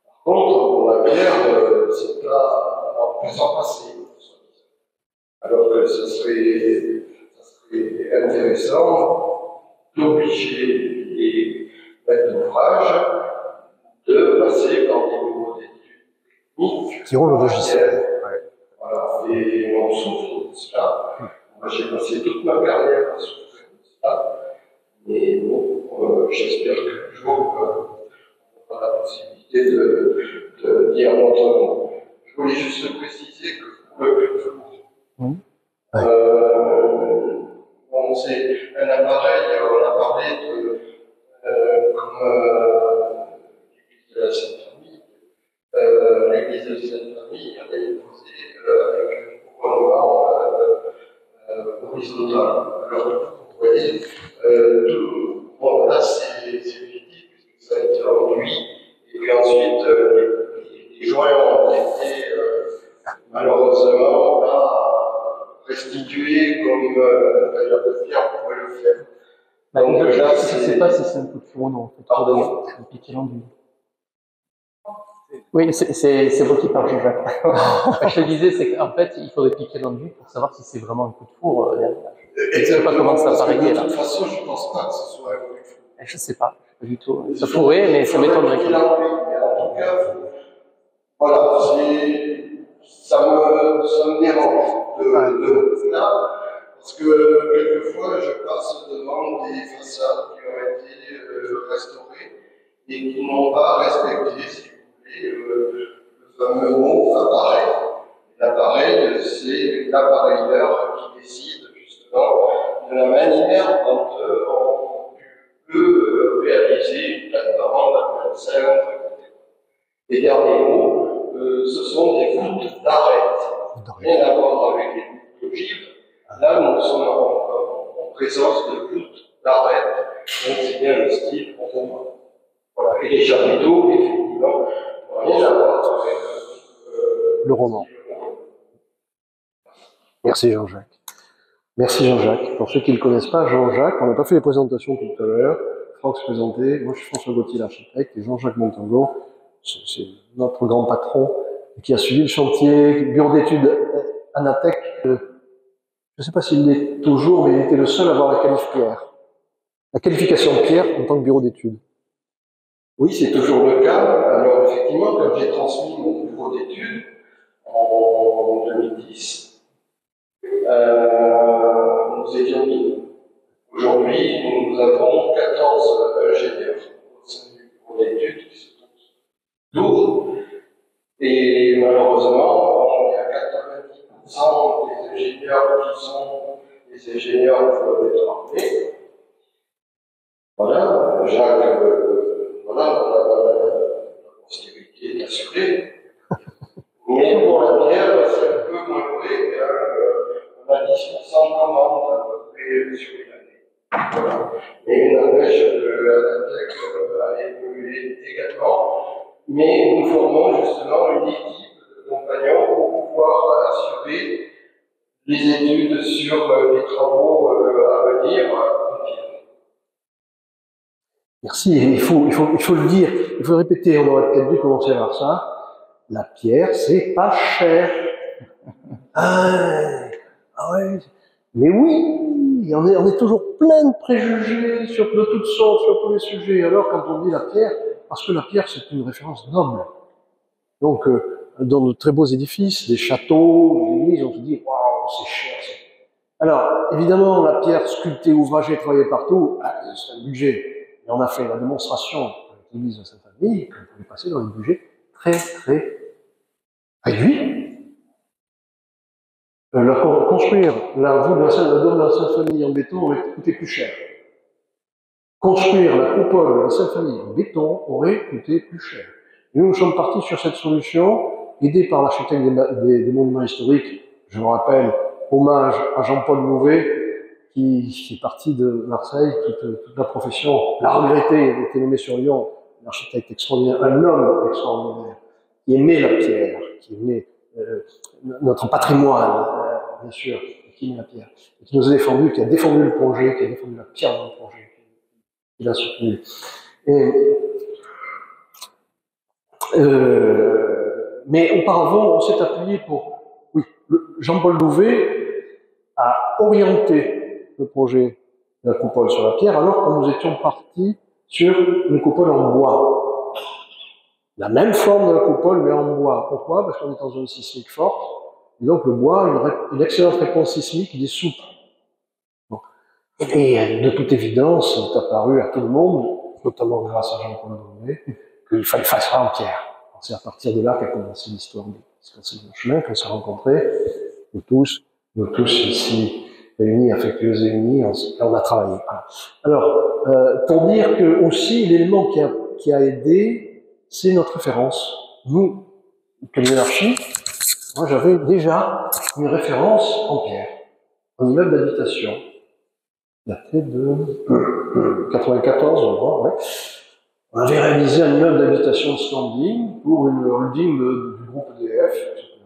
Par contre, pour la pierre, c'est là en plus en passer. Alors que ça serait intéressant d'obliger les maîtres d'ouvrage de passer par des bureaux d'études qui ont le logiciel. Voilà, et on souffre de cela. Moi, j'ai passé toute ma carrière à souffrir de cela. Mais bon, j'espère qu'un jour, on aura la possibilité de dire notre nom. Je voulais juste préciser que pour le flou, bon, c'est un appareil, on a parlé de comment l'église de la Sainte Famille. L'église de la Sainte Famille, elle est posée avec un couronnement horizontal. Alors, vous voyez, bon, là, c'est visible, puisque ça a été enduit, et puis ensuite, les joints ont été malheureusement là, restitués comme un tailleur de pierre pouvait le faire. Bah, donc, je ne sais pas si c'est un coup de foudre ou non. Pardon. Un piqué l'enduit. Oui, c'est moi qui parle, Jean-Jacques. Je te disais, c'est qu'en fait, il faudrait piquer l'enduit pour savoir si c'est vraiment un coup de foudre derrière. Je ne sais pas comment ça apparaît là. De toute façon, je ne pense pas que ce soit un coup de foudre. Je ne sais pas, pas du tout. Ça pourrait, mais ça m'étonnerait quand même. Mais en tout cas, voilà, ça me dérange de là, parce que quelquefois, je passe devant des façades qui ont été restaurées et qui n'ont pas respecté, si vous voulez, le fameux mot appareil. L'appareil, c'est l'appareilleur qui décide justement de la manière dont on peut réaliser une plateforme, un centre, etc. Les derniers mots, ce sont des voûtes d'arête. Rien à voir avec les voûtes d'ogives. Là, nous sommes en présence de voûtes d'arête. Donc, c'est bien le style romain. Voilà. Et les chapiteaux, effectivement, rien à voir avec le roman. Merci Jean-Jacques. Merci Jean-Jacques. Pour ceux qui ne le connaissent pas, Jean-Jacques, on n'a pas fait les présentations tout à l'heure. Franck se présentait. Moi, je suis François Gauthier, l'architecte, et Jean-Jacques Montango, c'est notre grand patron, qui a suivi le chantier bureau d'études Anatech. Je ne sais pas s'il l'est toujours, mais il était le seul à avoir la qualification Pierre en tant que bureau d'études. Oui, c'est toujours le cas. Alors, effectivement, quand j'ai transmis mon bureau d'études en 2010, nous étions 1000. Aujourd'hui, nous avons 14 ingénieurs au sein du bureau d'études qui sont tous lourds. Et malheureusement, il y a 90% des ingénieurs qui sont des ingénieurs pour être armés. Voilà, Jacques, voilà, la postérité est assurée. Mais pour la pierre, c'est un peu moins vrai. On a 10% de commandes à peu près sur l'année. Voilà. Et il n'empêche que l'Anatech a évolué également. Mais nous formons justement une équipe de compagnons pour pouvoir assurer les études sur les travaux à venir. Merci, il faut le dire, il faut le répéter, on aurait peut-être dû commencer par ça. La pierre, c'est pas cher. Ah ouais, mais oui, on est toujours plein de préjugés de toutes sortes, sur tous les sujets. Alors quand on dit la pierre, parce que la pierre c'est une référence noble. Donc dans de très beaux édifices, des châteaux, des églises, on se dit waouh, c'est cher. Alors évidemment la pierre sculptée, ouvragée, travaillée partout, c'est un budget. Et on a fait la démonstration avec l'église de Sainte-Famille qu'on pouvait passer dans des budgets très très réduits. Construire la voûte de la Sainte-Famille en béton aurait coûté plus cher. Construire la coupole de la Sainte-Famille en béton aurait coûté plus cher. Et nous sommes partis sur cette solution, aidés par l'architecte des monuments historiques, je me rappelle, hommage à Jean-Paul Louvet, qui est parti de Marseille, toute la profession l'a regretté, il a été nommé sur Lyon, un architecte extraordinaire, un homme extraordinaire, qui aimait la pierre, qui aimait notre patrimoine, bien sûr, qui aimait la pierre, et qui nous a défendu, qui a défendu le projet, qui a défendu la pierre dans le projet, qui l'a soutenu. Mais auparavant, on s'est appuyé pour... Oui, Jean-Paul Louvet a orienté le projet de la coupole sur la pierre, alors que nous étions partis sur une coupole en bois. La même forme de la coupole, mais en bois. Pourquoi? Parce qu'on est dans une zone sismique forte, et donc le bois a une excellente réponse sismique, il est souple. Bon. Et de toute évidence, il est apparu à tout le monde, notamment grâce à Jean-Paul Louvet, qu'il fallait faire ça en pierre. C'est à partir de là qu'a commencé l'histoire du chemin, qu'on s'est rencontrés, nous tous ici unis, affectueuse et unie, on a travaillé. Voilà. Alors, pour dire que aussi, l'élément qui a aidé, c'est notre référence. Nous, cabinet d'archi, moi j'avais déjà une référence en pierre, un immeuble d'habitation, daté de 94, je crois, ouais. On avait réalisé un immeuble d'habitation standing pour une holding du groupe EDF,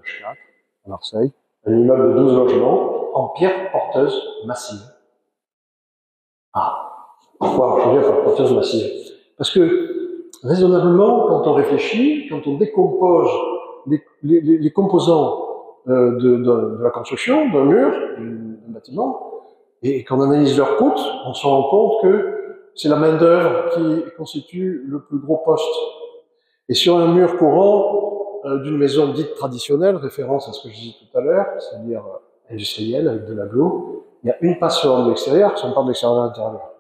H4, à Marseille, un immeuble de 12 logements en pierre porteuse massive. Ah, pourquoi je veux dire par porteuse massive? Parce que, raisonnablement, quand on réfléchit, quand on décompose les composants de la construction, d'un mur, d'un bâtiment, et qu'on analyse leur coût, on se rend compte que c'est la main-d'œuvre qui constitue le plus gros poste. Et sur un mur courant d'une maison dite traditionnelle, référence à ce que je disais tout à l'heure, c'est-à-dire industrielle avec de l'agglo, il y a une passerelle de l'extérieur, si on parle de l'extérieur à l'intérieur.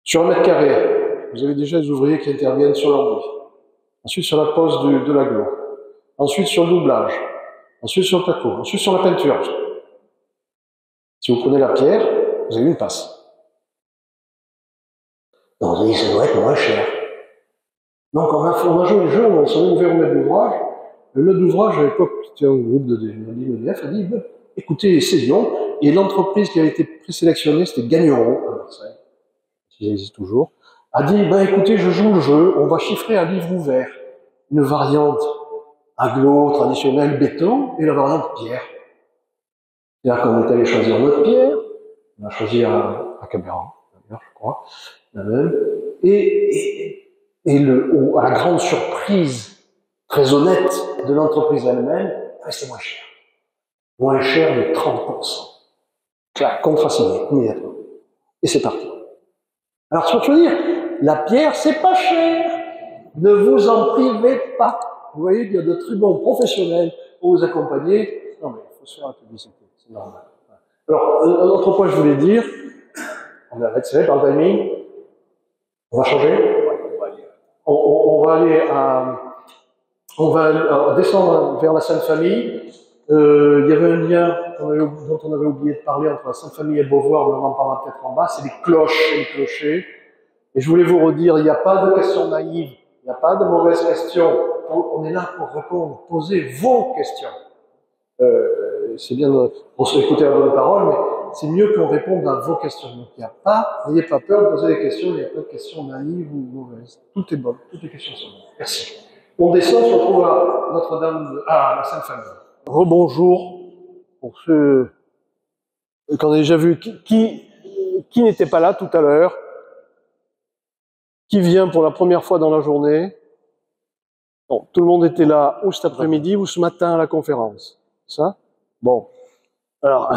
Sur 1 mètre carré, vous avez déjà les ouvriers qui interviennent sur l'enduit. Ensuite sur la pose de l'agglo. Ensuite sur le doublage. Ensuite sur le placo. Ensuite sur la peinture. Si vous prenez la pierre, vous avez une passe. Donc vous avez dit, ça doit être moins cher. Donc on a joué le jeu, on s'en est ouvert au maître d'ouvrage. Le maître d'ouvrage, à l'époque, qui était un groupe de EDF, a dit, écoutez, essayons. Et l'entreprise qui a été présélectionnée, c'était Gagneron, à Marseille, qui existe toujours, a dit, écoutez, je joue le jeu, on va chiffrer à livre ouvert une variante agglo, traditionnelle, béton, et la variante pierre. C'est-à-dire qu'on est allé choisir notre pierre, on a choisi à Caméra, d'ailleurs, je crois, la même, et à la grande surprise, très honnête, de l'entreprise elle-même, c'est moins cher. Moins cher de 30%. Clac, contrat signé, immédiatement. Et c'est parti. Alors, ce que je veux dire, la pierre, c'est pas cher. Ne vous en privez pas. Vous voyez qu'il y a de très bons professionnels pour vous accompagner. Non, mais il faut se faire la publicité, c'est normal. Alors, un autre point que je voulais dire, on va accélérer par le timing. On va changer. On va descendre vers la Sainte Famille. Il y avait un lien dont on avait oublié de parler entre la Sainte Famille et Beauvoir, mais on en parlera peut-être en bas, c'est les cloches et les clochers. Et je voulais vous redire, il n'y a pas de questions naïves, il n'y a pas de mauvaises questions. On est là pour répondre, poser vos questions. C'est bien on se écouter la bonne parole, mais c'est mieux qu'on réponde à vos questions. Donc il n'y a pas, n'ayez pas peur de poser des questions, il n'y a pas de questions naïves ou mauvaises. Tout est bon, toutes les questions sont bonnes. Merci. On descend, on se retrouve à Notre-Dame, à la Sainte Famille. Rebonjour pour ceux qu'on a déjà vu. Qui n'était pas là tout à l'heure? Qui vient pour la première fois dans la journée? Bon, tout le monde était là ou cet après-midi ou ce matin à la conférence. Ça? Bon. Alors,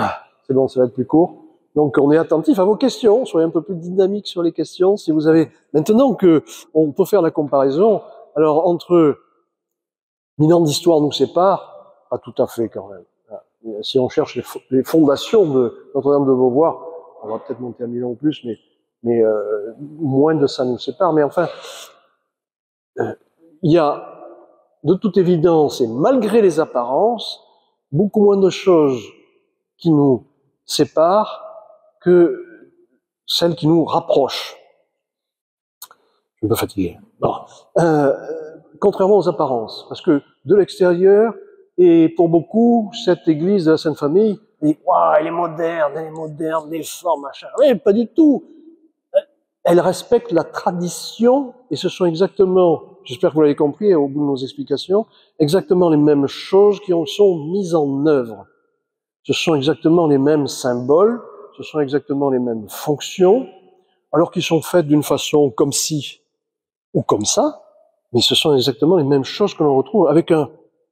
c'est bon, ça va être plus court. Donc, on est attentif à vos questions. Soyez un peu plus dynamique sur les questions. Si vous avez, maintenant que on peut faire la comparaison, alors entre 1000 ans d'histoire nous séparent, pas tout à fait quand même. Si on cherche les fondations de Notre-Dame de Beauvoir, on va peut-être monter à 1000 ans ou plus, mais moins de ça nous sépare. Mais enfin, il y a de toute évidence, et malgré les apparences, beaucoup moins de choses qui nous séparent que celles qui nous rapprochent. Je suis un peu fatigué. Bon. Contrairement aux apparences, parce que de l'extérieur, et pour beaucoup, cette église de la Sainte Famille, dit « Waouh, elle est moderne, des formes, machin. » Mais pas du tout. Elle respecte la tradition, et ce sont exactement, j'espère que vous l'avez compris au bout de nos explications, exactement les mêmes choses qui en sont mises en œuvre. Ce sont exactement les mêmes symboles, ce sont exactement les mêmes fonctions, alors qu'ils sont faites d'une façon comme ci ou comme ça, mais ce sont exactement les mêmes choses que l'on retrouve avec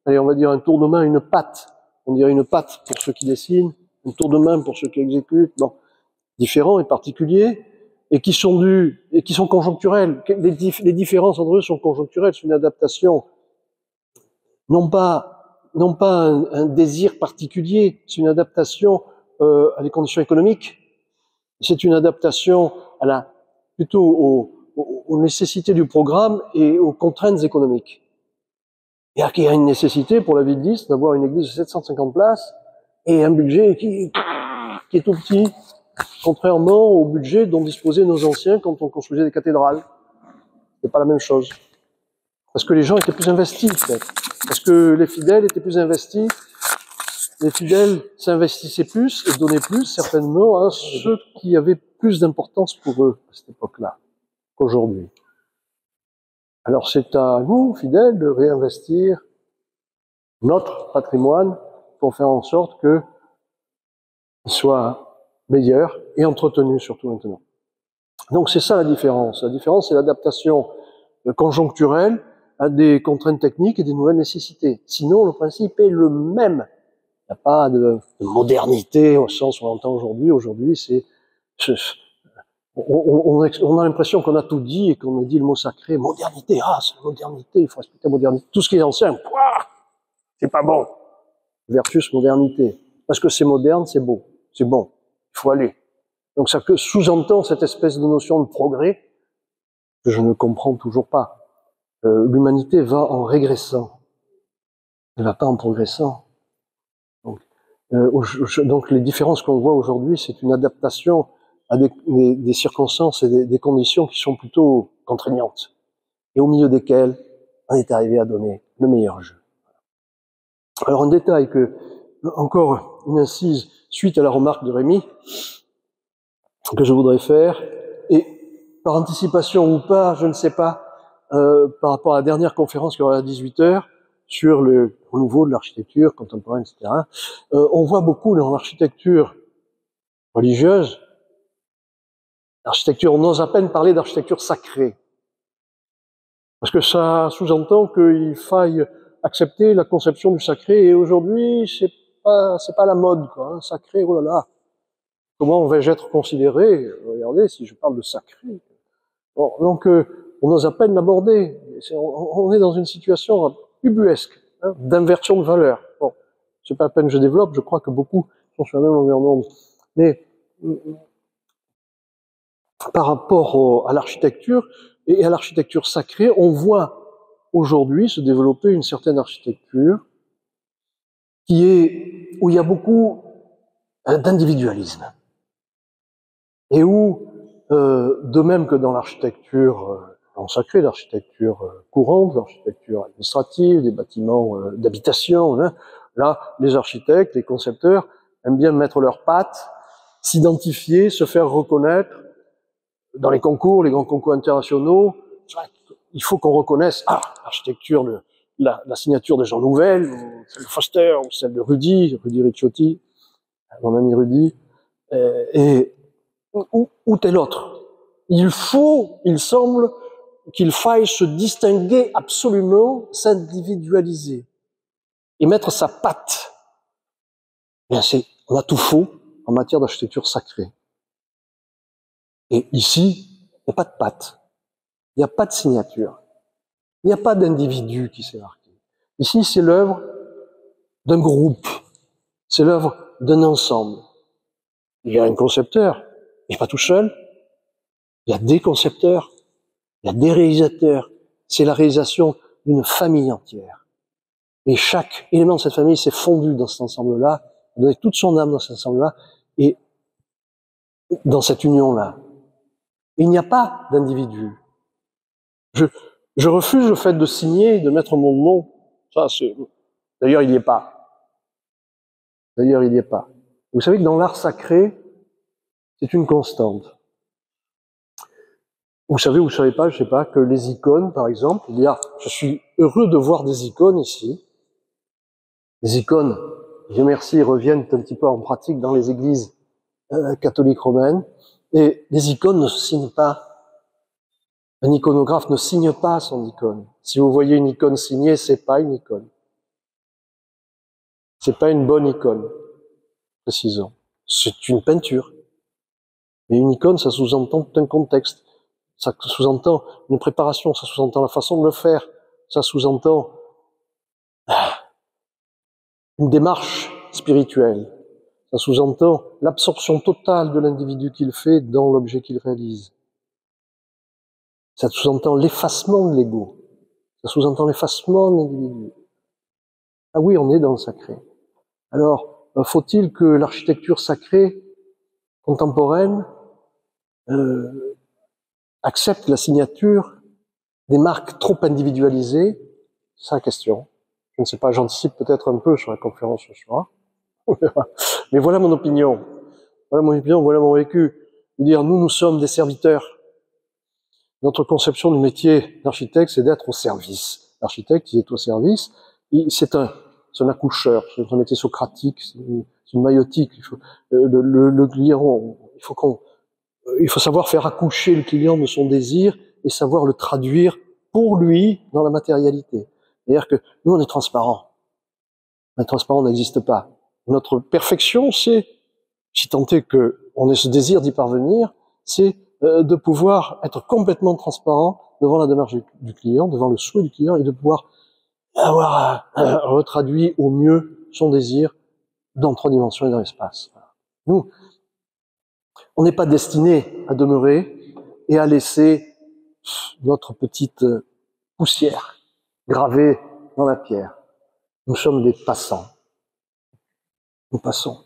allez, on va dire un tour de main, une patte. On dirait une patte pour ceux qui dessinent, un tour de main pour ceux qui exécutent, bon, différents et particuliers, et qui sont conjoncturels. Les différences entre eux sont conjoncturelles, c'est une adaptation. Non pas un désir particulier, c'est une adaptation à des conditions économiques. C'est une adaptation plutôt aux nécessités du programme et aux contraintes économiques. Il y a une nécessité pour la ville de Nice d'avoir une église de 750 places et un budget qui qui est tout petit, contrairement au budget dont disposaient nos anciens quand on construisait des cathédrales. C'est pas la même chose. Parce que les gens étaient plus investis, peut-être. Parce que les fidèles étaient plus investis. Les fidèles s'investissaient plus et donnaient plus, certainement, à ceux qui avaient plus d'importance pour eux, à cette époque-là, qu'aujourd'hui. Alors c'est à nous, fidèles, de réinvestir notre patrimoine pour faire en sorte qu'il soit meilleur et entretenu, surtout maintenant. Donc c'est ça la différence. La différence, c'est l'adaptation conjoncturelle à des contraintes techniques et des nouvelles nécessités. Sinon, le principe est le même. Il n'y a pas de modernité au sens où on l'entend aujourd'hui. Aujourd'hui, on a l'impression qu'on a tout dit et qu'on a dit le mot sacré. Modernité, c'est la modernité, il faut respecter la modernité. Tout ce qui est ancien, c'est pas bon. Versus modernité. Parce que c'est moderne, c'est beau, c'est bon, il faut aller. Donc ça sous-entend cette espèce de notion de progrès que je ne comprends toujours pas. L'humanité va en régressant. Elle ne va pas en progressant. Donc les différences qu'on voit aujourd'hui, c'est une adaptation à des circonstances et des conditions qui sont plutôt contraignantes. Et au milieu desquelles on est arrivé à donner le meilleur jeu. Alors un détail encore une incise suite à la remarque de Rémi, que je voudrais faire, et par anticipation ou pas, je ne sais pas, par rapport à la dernière conférence qui aura à 18h, sur le renouveau de l'architecture contemporaine, etc. On voit beaucoup dans l'architecture religieuse, l'architecture, on ose à peine parler d'architecture sacrée. Parce que ça sous-entend qu'il faille accepter la conception du sacré, et aujourd'hui, c'est pas la mode, quoi, hein, sacré, oh là là. Comment vais-je être considéré? Regardez, si je parle de sacré. Bon, donc, on ose à peine l'aborder. On est dans une situation ubuesque, hein, d'inversion de valeur. Bon, c'est pas la peine que je développe, je crois que beaucoup sont sur la même longueur d'onde. Mais, par rapport à l'architecture, et à l'architecture sacrée, on voit aujourd'hui se développer une certaine architecture où il y a beaucoup d'individualisme. Et où, de même que dans l'architecture sacrée, l'architecture courante, l'architecture administrative, des bâtiments d'habitation, hein, là, les architectes, les concepteurs aiment bien mettre leurs pattes, s'identifier, se faire reconnaître. Dans les concours, les grands concours internationaux, il faut qu'on reconnaisse, l'architecture, la signature de Jean Nouvel, ou celle de Foster, ou celle de Rudy Ricciotti, mon ami Rudy, ou tel autre. Il semble qu'il faille se distinguer absolument, s'individualiser, et mettre sa patte. Bien, on a tout faux en matière d'architecture sacrée. Et ici, il n'y a pas de patte, il n'y a pas de signature, il n'y a pas d'individu qui s'est marqué. Ici, c'est l'œuvre d'un groupe, c'est l'œuvre d'un ensemble. Il y a un concepteur, il n'est pas tout seul, il y a des concepteurs, il y a des réalisateurs, c'est la réalisation d'une famille entière. Et chaque élément de cette famille s'est fondu dans cet ensemble-là, donné toute son âme dans cet ensemble-là, et dans cette union-là. Il n'y a pas d'individu. Je refuse le fait de signer, de mettre mon nom. D'ailleurs, il n'y est pas. D'ailleurs, il n'y est pas. Vous savez que dans l'art sacré, c'est une constante. Vous savez ou vous savez pas, je sais pas, que les icônes, par exemple, je suis heureux de voir des icônes ici. Les icônes, Dieu merci, reviennent un petit peu en pratique dans les églises catholiques romaines. Et les icônes ne se signent pas. Un iconographe ne signe pas son icône. Si vous voyez une icône signée, c'est pas une icône. C'est pas une bonne icône, précisons. C'est une peinture. Mais une icône, ça sous-entend tout un contexte. Ça sous-entend une préparation, ça sous-entend la façon de le faire. Ça sous-entend une démarche spirituelle. Ça sous-entend l'absorption totale de l'individu qu'il fait dans l'objet qu'il réalise. Ça sous-entend l'effacement de l'ego. Ça sous-entend l'effacement de l'individu. Ah oui, on est dans le sacré. Alors, faut-il que l'architecture sacrée contemporaine accepte la signature des marques trop individualisées? C'est ça la question. Je ne sais pas, j'anticipe peut-être un peu sur la conférence ce soir. Mais voilà mon opinion. Voilà mon opinion, voilà mon vécu. Je veux dire, nous sommes des serviteurs. Notre conception du métier d'architecte, c'est d'être au service. L'architecte, il est au service. C'est un accoucheur, c'est un métier socratique, c'est une maïotique. Le client, il faut savoir faire accoucher le client de son désir et savoir le traduire pour lui dans la matérialité. C'est-à-dire que nous, on est transparent. L'intransparent n'existe pas. Notre perfection, c'est, si tant est qu'on ait ce désir d'y parvenir, c'est de pouvoir être complètement transparent devant la démarche du client, devant le souhait du client, et de pouvoir avoir retraduit au mieux son désir dans 3 dimensions et dans l'espace. Nous, on n'est pas destiné à demeurer et à laisser notre petite poussière gravée dans la pierre. Nous sommes des passants. Nous passons.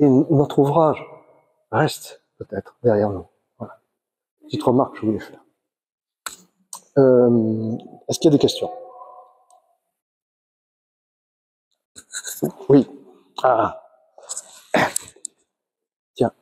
Et notre ouvrage reste peut-être derrière nous. Voilà. Petite remarque que je voulais faire. Est-ce qu'il y a des questions? Oui. Ah. Tiens.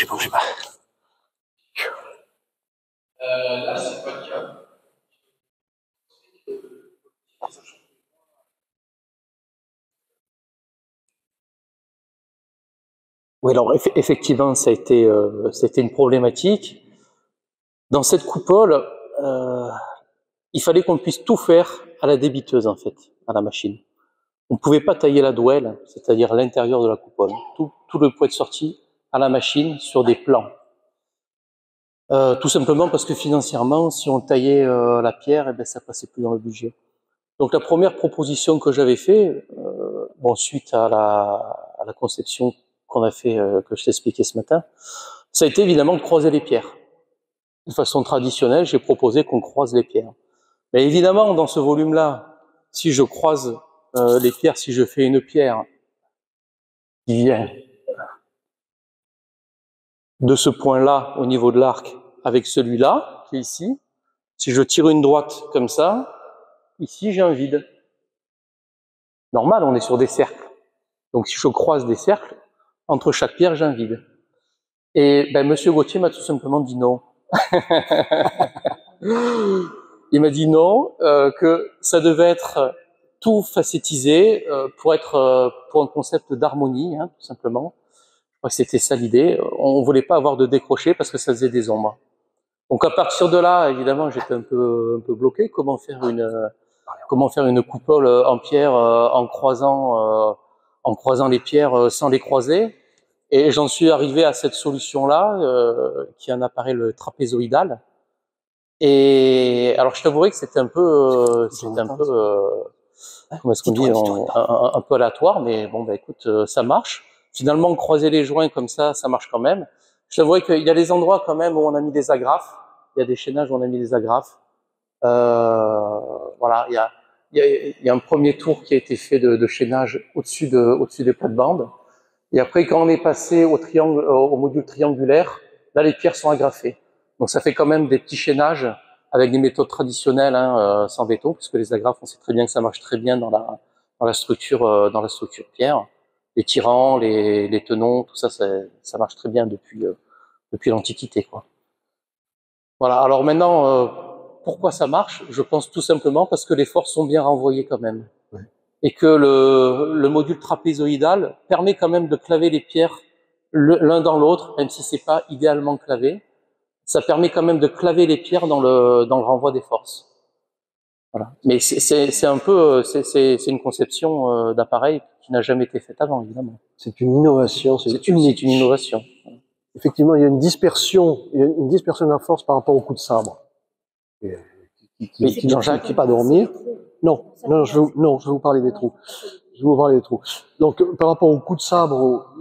Bougez pas. Là, c'est pas le cas. Oui, alors effectivement, ça a été une problématique. Dans cette coupole, il fallait qu'on puisse tout faire à la débiteuse, en fait, à la machine. On ne pouvait pas tailler la douelle, c'est-à-dire l'intérieur de la coupole. Tout le pouvait être sorti à la machine sur des plans. Tout simplement parce que financièrement, si on taillait la pierre, eh ben, ça passait plus dans le budget. Donc la première proposition que j'avais fait, suite à la conception qu'on a fait, que je t'ai expliqué ce matin, ça a été évidemment de croiser les pierres. De façon traditionnelle, j'ai proposé qu'on croise les pierres. Mais évidemment, dans ce volume-là, si je croise les pierres, si je fais une pierre qui vient de ce point-là au niveau de l'arc avec celui-là, qui est ici, si je tire une droite comme ça, ici j'ai un vide. Normal, on est sur des cercles. Donc si je croise des cercles, entre chaque pierre, j'ai un vide. Et Monsieur Gauthier m'a tout simplement dit non. Il m'a dit non, que ça devait être tout facettisé pour un concept d'harmonie, hein, tout simplement. Je crois que c'était ça l'idée. On voulait pas avoir de décroché parce que ça faisait des ombres. Donc à partir de là, évidemment, j'étais un peu bloqué. Comment faire une coupole en pierre en croisant les pierres sans les croiser? Et j'en suis arrivé à cette solution-là, qui en apparaît le trapézoïdal. Et alors, je t'avouerai que c'était un peu, comment est-ce qu'on dit, un peu aléatoire, mais bon, écoute, ça marche. Finalement, croiser les joints comme ça marche quand même. Je t'avouerai qu'il y a des endroits quand même où on a mis des agrafes. Il y a des chaînages où on a mis des agrafes. Voilà, il y a un premier tour qui a été fait de chaînage au-dessus des plates-bandes. Et après, quand on est passé au module triangulaire, là, les pierres sont agrafées. Donc, ça fait quand même des petits chaînages avec des méthodes traditionnelles, hein, sans béton, puisque les agrafes, on sait très bien que ça marche très bien dans la structure pierre. Les tirants, les tenons, tout ça, ça marche très bien depuis l'Antiquité, quoi. Voilà. Alors maintenant, pourquoi ça marche? Je pense tout simplement parce que les forces sont bien renvoyées quand même. Ouais. Et que le module trapézoïdal permet quand même de claver les pierres l'un dans l'autre, même si c'est pas idéalement clavé. Ça permet quand même de claver les pierres dans le renvoi des forces. Voilà. Mais c'est un peu, c'est une conception d'appareil qui n'a jamais été faite avant, évidemment. C'est une innovation, c'est une innovation. Effectivement, il y a une dispersion de la force par rapport au coup de sabre, qui pas dormir. Non, je vais vous parler des trous. Donc, par rapport au coup de sabre,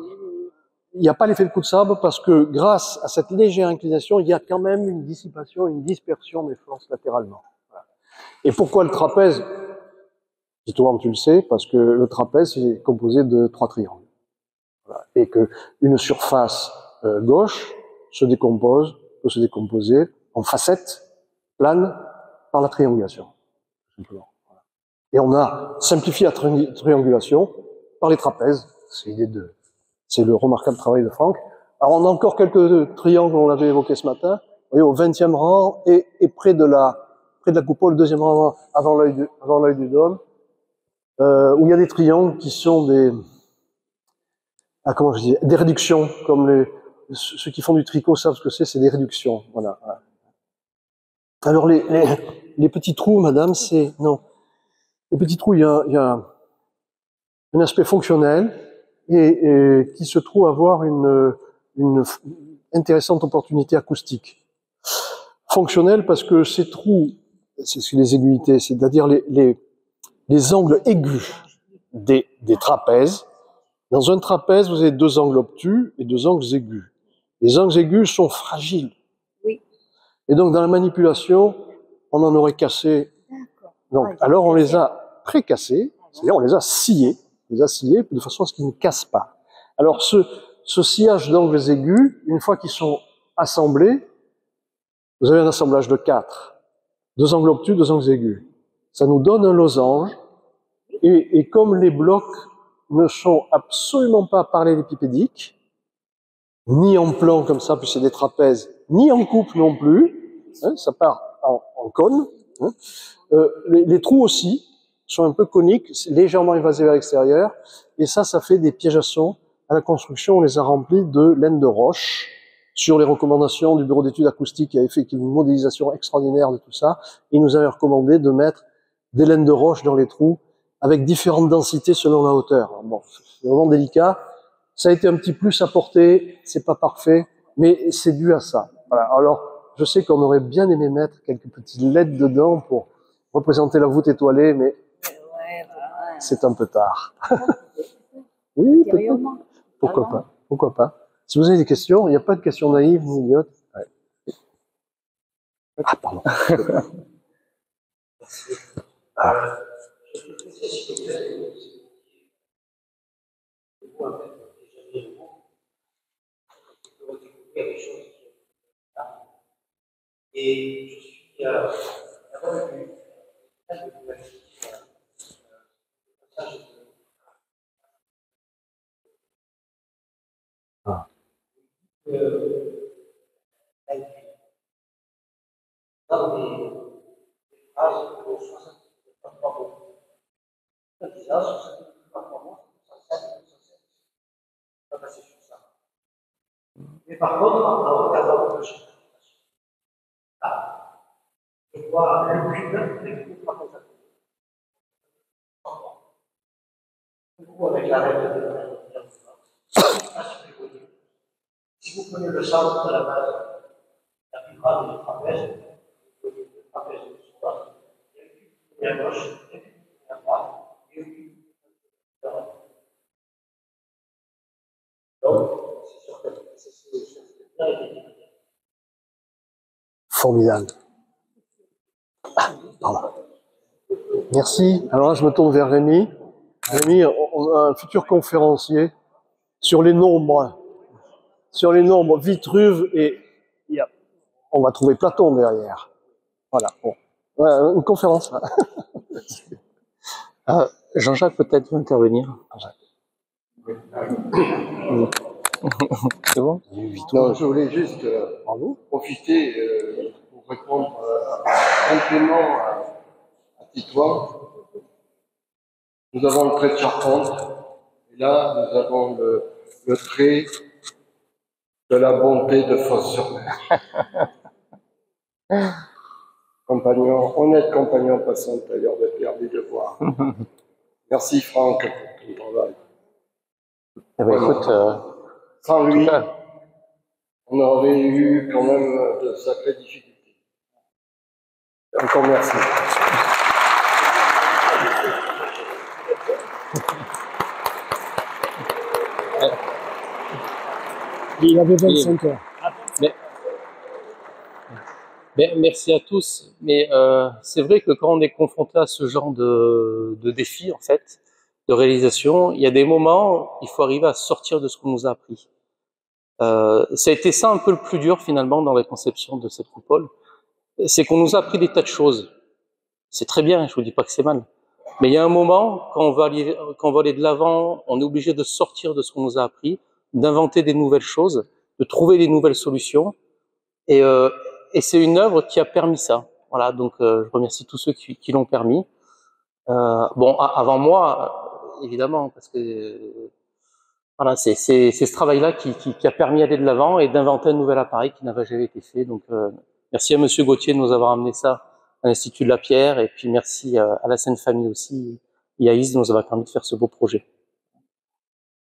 il n'y a pas l'effet de coup de sabre parce que grâce à cette légère inclination, il y a quand même une dissipation, une dispersion des forces latéralement. Voilà. Et pourquoi le trapèze? Toi, tu le sais, parce que le trapèze est composé de 3 triangles. Voilà. Et que une surface gauche peut se décomposer en facettes planes par la triangulation. Simplement. Voilà. Et on a simplifié la triangulation par les trapèzes. C'est le remarquable travail de Franck. Alors on a encore quelques triangles, on l'avait évoqué ce matin. Vous voyez, au 20e rang et près de la coupole, le 2e rang avant l'œil du dôme, où il y a des triangles qui sont des réductions, comme ceux qui font du tricot savent ce que c'est des réductions. Voilà. Alors les petits trous, madame, les petits trous, il y a un aspect fonctionnel et qui se trouve avoir une intéressante opportunité acoustique. Fonctionnel parce que ces trous, c'est les aiguilletés, c'est-à-dire les angles aigus des trapèzes. Dans un trapèze, vous avez 2 angles obtus et 2 angles aigus. Les angles aigus sont fragiles. Oui. Et donc, dans la manipulation, on en aurait cassé. Donc, alors, on les a précassés, c'est-à-dire on les a sciés de façon à ce qu'ils ne cassent pas. Alors, ce sciage d'angles aigus, une fois qu'ils sont assemblés, vous avez un assemblage de 4. 2 angles obtus, 2 angles aigus. Ça nous donne un losange. Et comme les blocs ne sont absolument pas parallélépipédiques, ni en plan comme ça, puis c'est des trapèzes, ni en coupe non plus, hein, ça part en cône. Hein. Les trous aussi sont un peu coniques, légèrement évasés vers l'extérieur, et ça fait des pièges à son. À la construction, on les a remplis de laine de roche, sur les recommandations du bureau d'études acoustiques qui avait fait une modélisation extraordinaire de tout ça. Il nous avait recommandé de mettre des laines de roche dans les trous, avec différentes densités selon la hauteur. Bon, c'est vraiment délicat. Ça a été un petit plus apporté, c'est pas parfait, mais c'est dû à ça. Voilà. Alors, je sais qu'on aurait bien aimé mettre quelques petites LED dedans pour représenter la voûte étoilée, mais c'est un peu tard. Oui, peut-être. Pourquoi pas. Si vous avez des questions, il n'y a pas de questions naïves ni idiotes. Ouais. Ah, pardon. Et je suis dans des phrases de 63 mots. En disant 63 mots, pas passer sur ça. Mais par contre, en regardant le chiffre, je vois le cube avec tout représentatif. Du coup, avec la règle de si vous prenez le centre de la base, la plus grande du trapèze, le trapèze de l'histoire, il y a le cube qui est à gauche, il y a le cube qui est à droite, et le cube qui est à droite. Donc, c'est sûr que c'est bien équilibré. Formidable. Pardon. Merci. Alors là, je me tourne vers Rémi. Rémi, on a un futur conférencier sur les nombres. Sur les nombres Vitruve et on va trouver Platon derrière. Voilà. Bon. Ouais, une conférence. Jean-Jacques peut-être veut intervenir. C'est bon? Non, je voulais juste profiter pour répondre complément à Titouan. Nous avons le trait de Charpente, et là, nous avons le trait de la bonté de Fos-sur-Mer. Honnête compagnon passant de tailleur de pierre du devoir. Merci Franck pour ton travail. Eh ben, écoute, sans lui, on aurait eu quand même de sacrées difficultés. Encore merci. Il avait 25 heures. Merci à tous. Mais c'est vrai que quand on est confronté à ce genre de défi, en fait, de réalisation, il y a des moments où il faut arriver à sortir de ce qu'on nous a appris. Ça a été ça un peu le plus dur finalement dans la conception de cette coupole. C'est qu'on nous a appris des tas de choses. C'est très bien, je vous dis pas que c'est mal. Mais il y a un moment, quand on va aller de l'avant, on est obligé de sortir de ce qu'on nous a appris, d'inventer des nouvelles choses, de trouver des nouvelles solutions. Et c'est une œuvre qui a permis ça. Voilà, donc je remercie tous ceux qui l'ont permis. Bon, avant moi, évidemment, parce que voilà, c'est ce travail-là qui a permis d'aller de l'avant et d'inventer un nouvel appareil qui n'avait jamais été fait. Donc, merci à Monsieur Gauthier de nous avoir amené ça à l'Institut de la Pierre, et puis merci à la Sainte Famille aussi, et à Is de nous avoir permis de faire ce beau projet.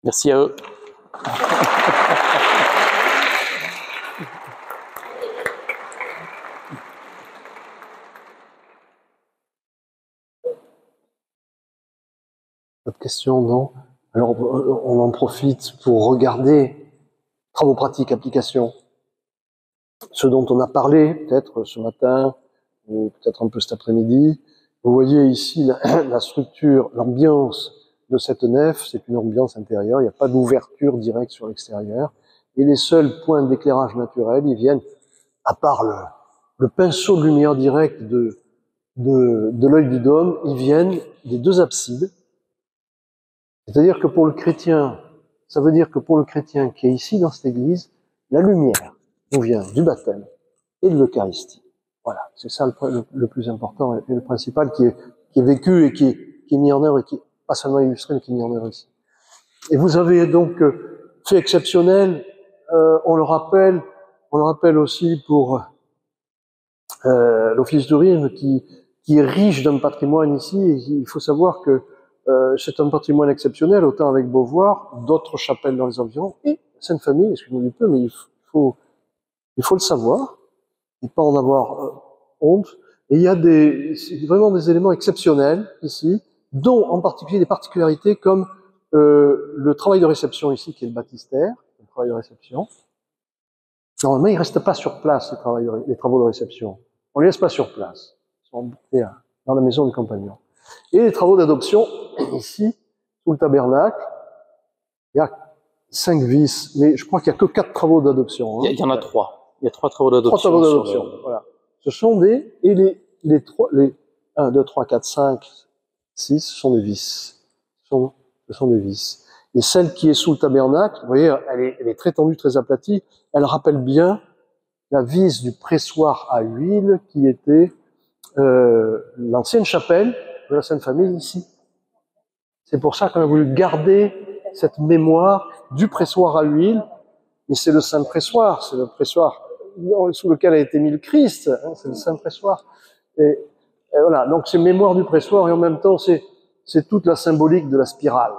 Merci à eux. Votre question, non? Alors, on en profite pour regarder travaux pratiques, applications. Ce dont on a parlé, peut-être ce matin, ou peut-être un peu cet après-midi. Vous voyez ici la structure, l'ambiance de cette nef, c'est une ambiance intérieure, il n'y a pas d'ouverture directe sur l'extérieur. Et les seuls points d'éclairage naturel, ils viennent, à part le pinceau de lumière directe de l'œil du dôme, ils viennent des deux absides. C'est-à-dire que pour le chrétien, ça veut dire que pour le chrétien qui est ici dans cette église, la lumière nous vient du baptême et de l'Eucharistie. Voilà, c'est ça le plus important et le principal qui est vécu et qui est mis en œuvre et qui est pas seulement illustré, mais qui est mis en œuvre ici. Et vous avez donc fait exceptionnel, on le rappelle aussi pour l'Office du tourisme qui est riche d'un patrimoine ici, et il faut savoir que c'est un patrimoine exceptionnel, autant avec Beauvoir, d'autres chapelles dans les environs, et Sainte-Famille, excusez-moi du peu, mais il faut le savoir, et pas en avoir honte. Et il y a vraiment des éléments exceptionnels ici, dont en particulier des particularités comme le travail de réception ici, qui est le baptistère, le travail de réception. Normalement, il ne reste pas sur place, les travaux de réception. On ne les laisse pas sur place. Ils sont emportés dans la maison du compagnon. Et les travaux d'adoption, ici, sous le tabernacle, il y a 5 vis, mais je crois qu'il n'y a que 4 travaux d'adoption. Hein. Il y en a 3. Il y a 3 travaux d'adoption. 3 travaux d'adoption, voilà. Ce sont les 1, 2, 3, 4, 5, 6, ce sont des vis. Ce sont des vis. Et celle qui est sous le tabernacle, vous voyez, elle est très tendue, très aplatie. Elle rappelle bien la vis du pressoir à huile qui était l'ancienne chapelle de la Sainte Famille ici. C'est pour ça qu'on a voulu garder cette mémoire du pressoir à huile, mais c'est le Saint Pressoir, c'est le pressoir sous lequel a été mis le Christ, hein, c'est le Saint Pressoir. Et voilà, donc c'est mémoire du pressoir, et en même temps c'est toute la symbolique de la spirale,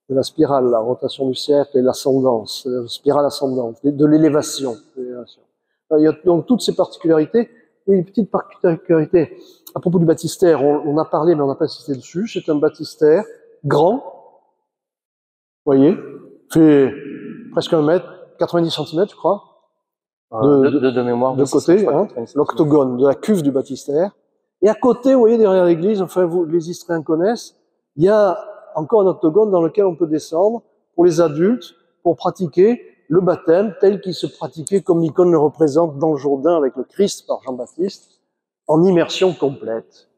la rotation du cercle et l'ascendance, la spirale ascendante, de l'élévation. Il y a donc toutes ces particularités. Et une petite particularité à propos du baptistère, on a parlé mais on n'a pas insisté dessus, c'est un baptistère grand, vous voyez, fait presque 1 mètre, 90 cm je crois, de mémoire, de côté, hein, l'octogone de la cuve du baptistère. Et à côté, vous voyez, derrière l'église, enfin les Istréens connaissent, il y a encore un octogone dans lequel on peut descendre pour les adultes, pour pratiquer le baptême tel qu'il se pratiquait comme l'icône le représente dans le Jourdain avec le Christ par Jean-Baptiste, en immersion complète.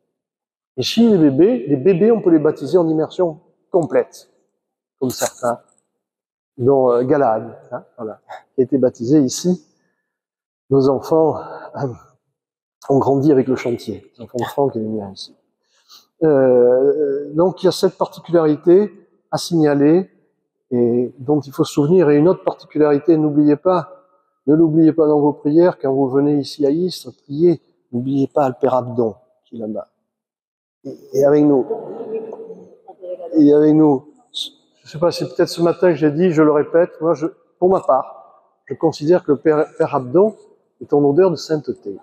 Et chez les bébés, on peut les baptiser en immersion complète, comme certains, dont Galahad, hein, voilà, qui a été baptisé ici. Nos enfants ont grandi avec le chantier, les enfants de Franck et les miens ici. Donc il y a cette particularité à signaler et dont il faut se souvenir. Et une autre particularité, ne l'oubliez pas dans vos prières, quand vous venez ici à Istres, prier, n'oubliez pas le Père Abdon, qui est là-bas. Et avec nous. Et avec nous. Je sais pas, c'est peut-être ce matin que j'ai dit, je le répète, moi, pour ma part, je considère que le Père Abdon est en odeur de sainteté.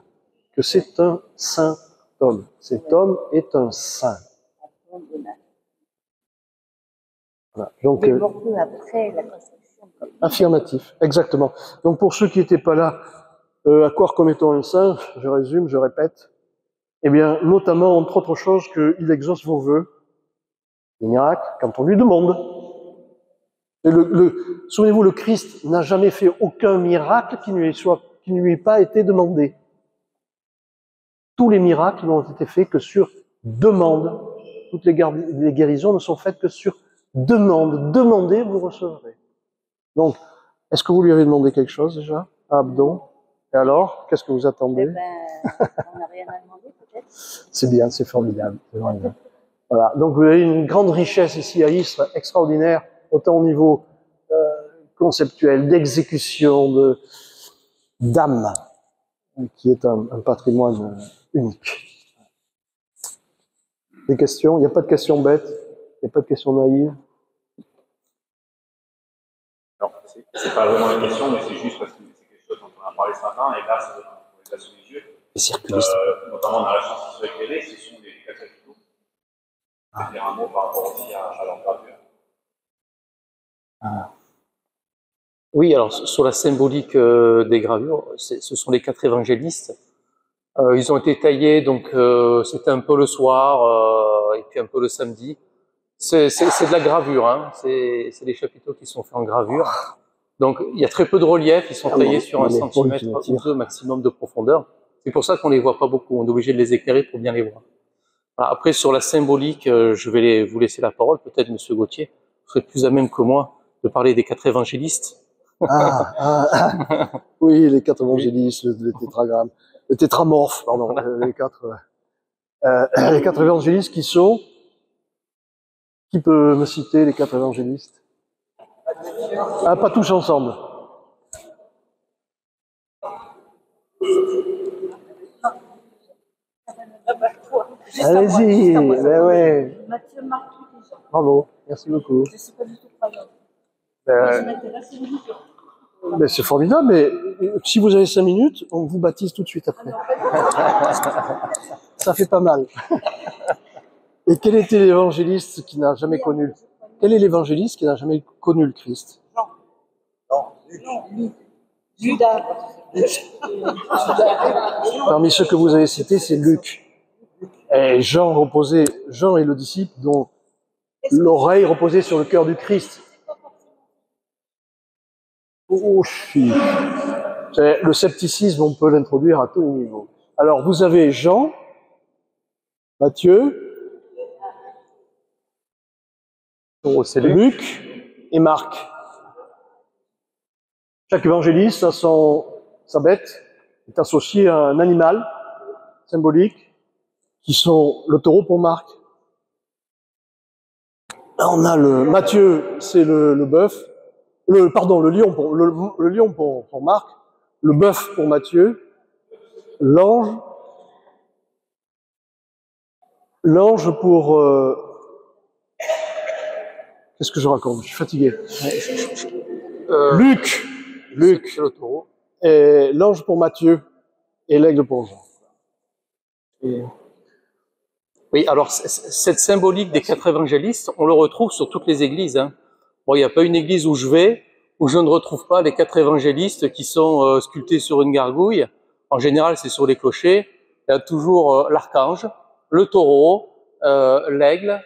que c'est un saint homme. Cet homme est un saint. Voilà. Donc, mais beaucoup après la construction. affirmatif, exactement. Donc pour ceux qui n'étaient pas là, à quoi reconnaît-on un saint? Je résume, je répète. Eh bien, notamment, entre autres choses, qu'il exauce vos vœux, les miracles, quand on lui demande. Et souvenez-vous, le Christ n'a jamais fait aucun miracle qui ne lui ait pas été demandé. Tous les miracles n'ont été faits que sur demande. Toutes les guérisons ne sont faites que sur demande. Demandez, vous recevrez. Donc, est-ce que vous lui avez demandé quelque chose déjà à Abdon? Et alors, qu'est-ce que vous attendez? Eh ben, on n'a rien à demander peut-être. C'est bien, c'est formidable. Voilà. Donc vous avez une grande richesse ici à Istres, extraordinaire, autant au niveau conceptuel, d'exécution, d'âme, qui est un patrimoine unique. Des questions? Il n'y a pas de questions bêtes? Il n'y a pas de questions naïves? Non, c'est pas vraiment une question, mais c'est juste parce que c'est quelque chose dont on a parlé ce matin, et là, ça on les a sous les yeux. Les circulistes. Notamment dans la chance qui soit éclairée, ce sont des cas capitaux. Je vais dire un mot par rapport aussi à leur gravure. Oui, alors sur la symbolique des gravures, ce sont les 4 évangélistes. Ils ont été taillés, donc c'était un peu le soir et puis un peu le samedi. C'est de la gravure, hein. C'est des chapiteaux qui sont faits en gravure. Donc il y a très peu de relief, ils sont taillés sur 1 centimètre ou 2 maximum de profondeur. C'est pour ça qu'on les voit pas beaucoup, on est obligé de les éclairer pour bien les voir. Voilà. Après sur la symbolique, je vais vous laisser la parole, peut-être Monsieur Gauthier, vous serez plus à même que moi de parler des 4 évangélistes. Oui, les 4 évangélistes, le tétragramme, le tétramorphe, pardon, les 4 évangélistes qui sont... Qui peut me citer les 4 évangélistes? Ah, pas tous ensemble. Allez-y, ben ouais. Matthieu, Marc et Jean. Bravo, merci beaucoup. Je ne suis pas du tout croyante. Je m'intéresse aux religions. Ben c'est formidable, mais si vous avez 5 minutes, on vous baptise tout de suite après. Ça fait pas mal. Et quel était l'évangéliste qui n'a jamais connu Quel est l'évangéliste qui n'a jamais connu le Christ? Judas. Parmi ceux que vous avez cités, c'est Luc. Et Jean est le disciple dont l'oreille reposait sur le cœur du Christ. Oh, le scepticisme, on peut l'introduire à tous les niveaux. Alors, vous avez Jean, Matthieu, Luc et Marc. Chaque évangéliste a sa bête, est associé à un animal symbolique, qui sont le taureau pour Marc. On a Matthieu, c'est le bœuf, le lion pour Marc, le bœuf pour Matthieu, l'ange pour... Qu'est-ce que je raconte? Je suis fatigué. Luc, le taureau. Et l'ange pour Matthieu et l'aigle pour Jean. Oui, alors cette symbolique des 4 évangélistes, on le retrouve sur toutes les églises. Hein. Bon, il n'y a pas une église où je vais où je ne retrouve pas les 4 évangélistes qui sont sculptés sur une gargouille. En général, c'est sur les clochers. Il y a toujours l'archange, le taureau, l'aigle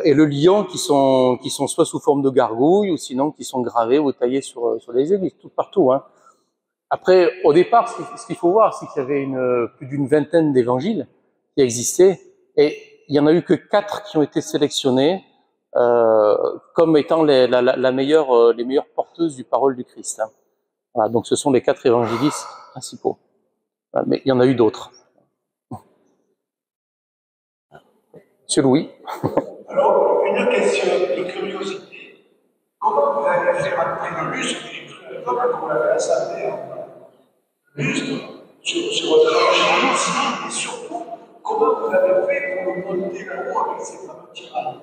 et le lion qui sont soit sous forme de gargouille ou sinon qui sont gravés ou taillés sur les églises, tout partout. Hein. Après, au départ, ce qu'il faut voir, c'est qu'il y avait plus d'une vingtaine d'évangiles qui existaient et il y en a eu que 4 qui ont été sélectionnés comme étant les meilleures porteuses du parole du Christ. Hein. Voilà, donc ce sont les 4 évangélistes principaux. Voilà, mais il y en a eu d'autres. Monsieur Louis. Alors, une question de curiosité. Comment vous allez faire après le lustre? J'ai cru un peu que vous l'avez assemblé en lustre sur votre évangélisme, et surtout, comment vous avez fait pour le monter là-haut avec ces fameux tirades?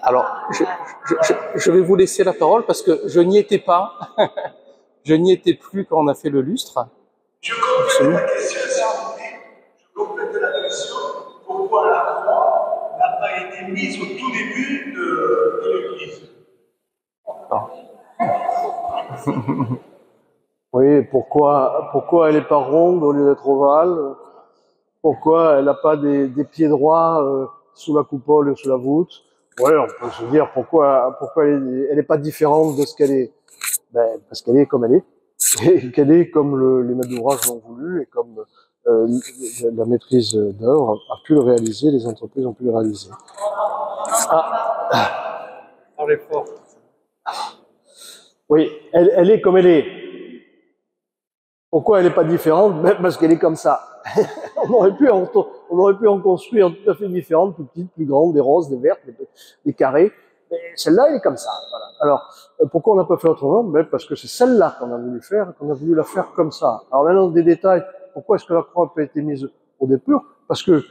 Alors, je vais vous laisser la parole parce que je n'y étais pas. Je n'y étais plus quand on a fait le lustre. Je comprends la question, s'il vous plaît. l'église au tout début de l'église. Oui, pourquoi elle n'est pas ronde au lieu d'être ovale? Pourquoi elle n'a pas des pieds droits sous la coupole et sous la voûte? Ouais, on peut se dire pourquoi elle n'est pas différente de ce qu'elle est. Ben, parce qu'elle est comme elle est, et qu'elle est comme les maîtres d'ouvrage l'ont voulu, et comme la maîtrise d'œuvre a pu le réaliser, les entreprises ont pu le réaliser. Parlez fort. Oui, elle est comme elle est. Pourquoi elle n'est pas différente? Ben, parce qu'elle est comme ça. on aurait pu en construire tout à fait différentes, plus petites, plus grandes, des roses, des vertes, des carrés. Mais celle-là, elle est comme ça. Voilà. Alors, pourquoi on n'a pas fait autrement? Ben, parce que c'est celle-là qu'on a voulu faire, qu'on a voulu la faire comme ça. Alors maintenant, des détails. Pourquoi est-ce que la croix n'a pas été mise au départ? Parce que,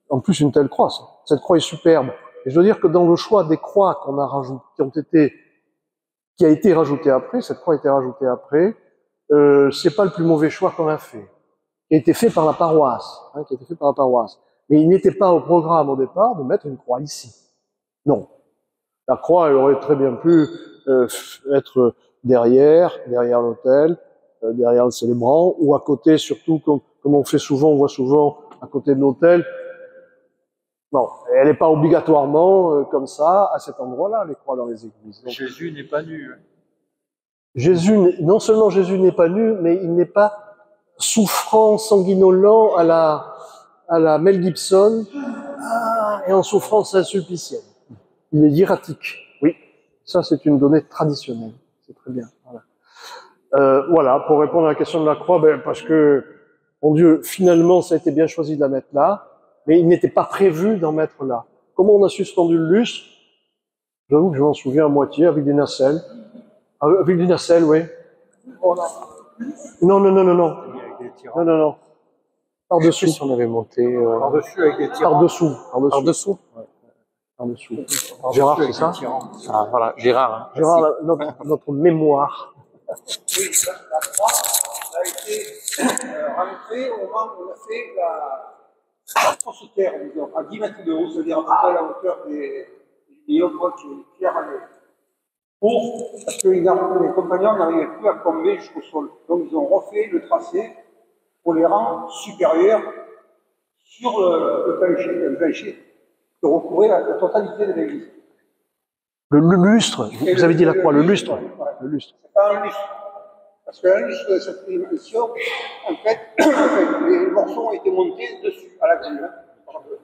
en plus, une telle croix, cette croix est superbe. Et je dois dire que dans le choix des croix qu'on a rajoutées, qui a été rajoutée après, cette croix a été rajoutée après, c'est pas le plus mauvais choix qu'on a fait, qui a été fait par la paroisse, Mais il n'était pas au programme au départ de mettre une croix ici. Non. La croix, elle aurait très bien pu être derrière l'autel, derrière le célébrant, ou à côté, surtout comme on fait souvent, on voit souvent à côté de l'autel. Non, elle n'est pas obligatoirement comme ça, à cet endroit-là, les croix dans les églises. Donc, Jésus n'est pas nu. Non seulement Jésus n'est pas nu, mais il n'est pas souffrant, sanguinolent à la Mel Gibson, et en souffrance insulpicienne. Il est hiératique. Oui, ça c'est une donnée traditionnelle. C'est très bien. Voilà, pour répondre à la question de la croix, ben, parce que, mon Dieu, finalement, ça a été bien choisi de la mettre là, mais il n'était pas prévu d'en mettre là. Comment on a suspendu le lustre? J'avoue que je m'en souviens à moitié, avec des nacelles. Avec des nacelles, oui. Non. Non. Par-dessous. Si on avait monté. Par-dessus avec des tirants. Par-dessous. Ouais. Par-dessous. Gérard, c'est ça? Ah, voilà, Gérard. Hein. Gérard, notre mémoire. Oui, la croix a été rentrée au moment où on a fait la fosse terre, disons, à 10 mètres de haut, c'est-à-dire à peu près à la hauteur des hommes qui est pierre à l'œil. Parce que les compagnons n'arrivaient plus à tomber jusqu'au sol. Donc ils ont refait le tracé pour les rangs supérieurs sur le plancher qui recouvrait la totalité de l'église. Le lustre, vous avez dit la croix, le lustre. Le lustre. C'est pas un lustre. Parce qu'un lustre de cette dimension, en fait, les morceaux ont été montés dessus, à la grille,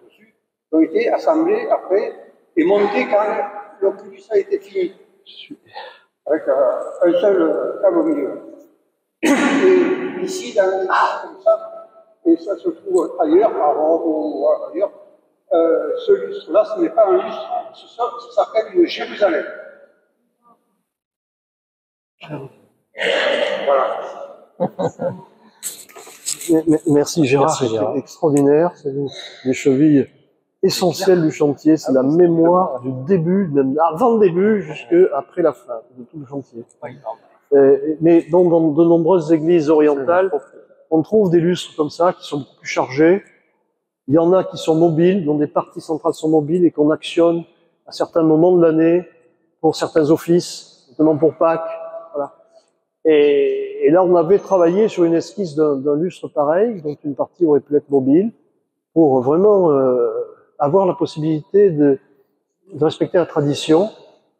dessus, ont été assemblés après et montés quand l'oculus a été fini. Avec un seul câble au milieu. Et ici, dans l'église comme ça, et ça se trouve ailleurs, à Rome ou ailleurs, ce lustre-là, ce n'est pas un lustre, ça s'appelle une Jérusalem. Voilà. Merci Gérard, c'est extraordinaire, c'est une des chevilles essentielles du chantier, c'est la mémoire du début, même avant le début jusqu'après la fin de tout le chantier. Mais dans de nombreuses églises orientales, on trouve des lustres comme ça qui sont beaucoup plus chargés. Il y en a qui sont mobiles, dont des parties centrales sont mobiles et qu'on actionne à certains moments de l'année pour certains offices, notamment pour Pâques. Voilà. Et là, on avait travaillé sur une esquisse d'un lustre pareil, dont une partie aurait pu être mobile, pour vraiment avoir la possibilité de respecter la tradition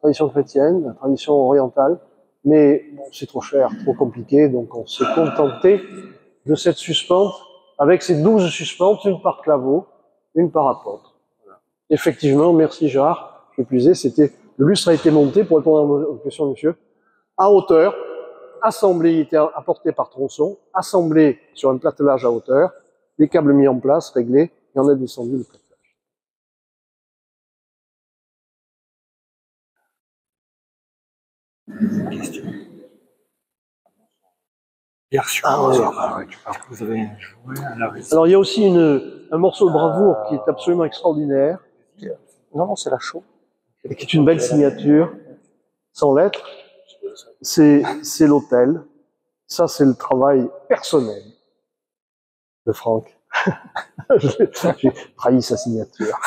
chrétienne, la tradition orientale. Mais bon, c'est trop cher, trop compliqué, donc on s'est contenté de cette suspente avec ces 12 suspentes, une par claveau, une par apôtre. Voilà. Effectivement, merci Gérard, je plus le lustre a été monté, pour répondre à votre question, monsieur, à hauteur, assemblé, il était apporté par tronçon, assemblé sur un platelage à hauteur, les câbles mis en place, réglés, et on a descendu le platelage. Question. Hier soir, vous avez joué à la réunion. Alors il y a aussi un morceau de bravoure qui est absolument extraordinaire. Non, c'est la chaux. Et qui est une belle signature, sans lettres. C'est l'autel. Ça, c'est le travail personnel de Franck. J'ai trahi sa signature.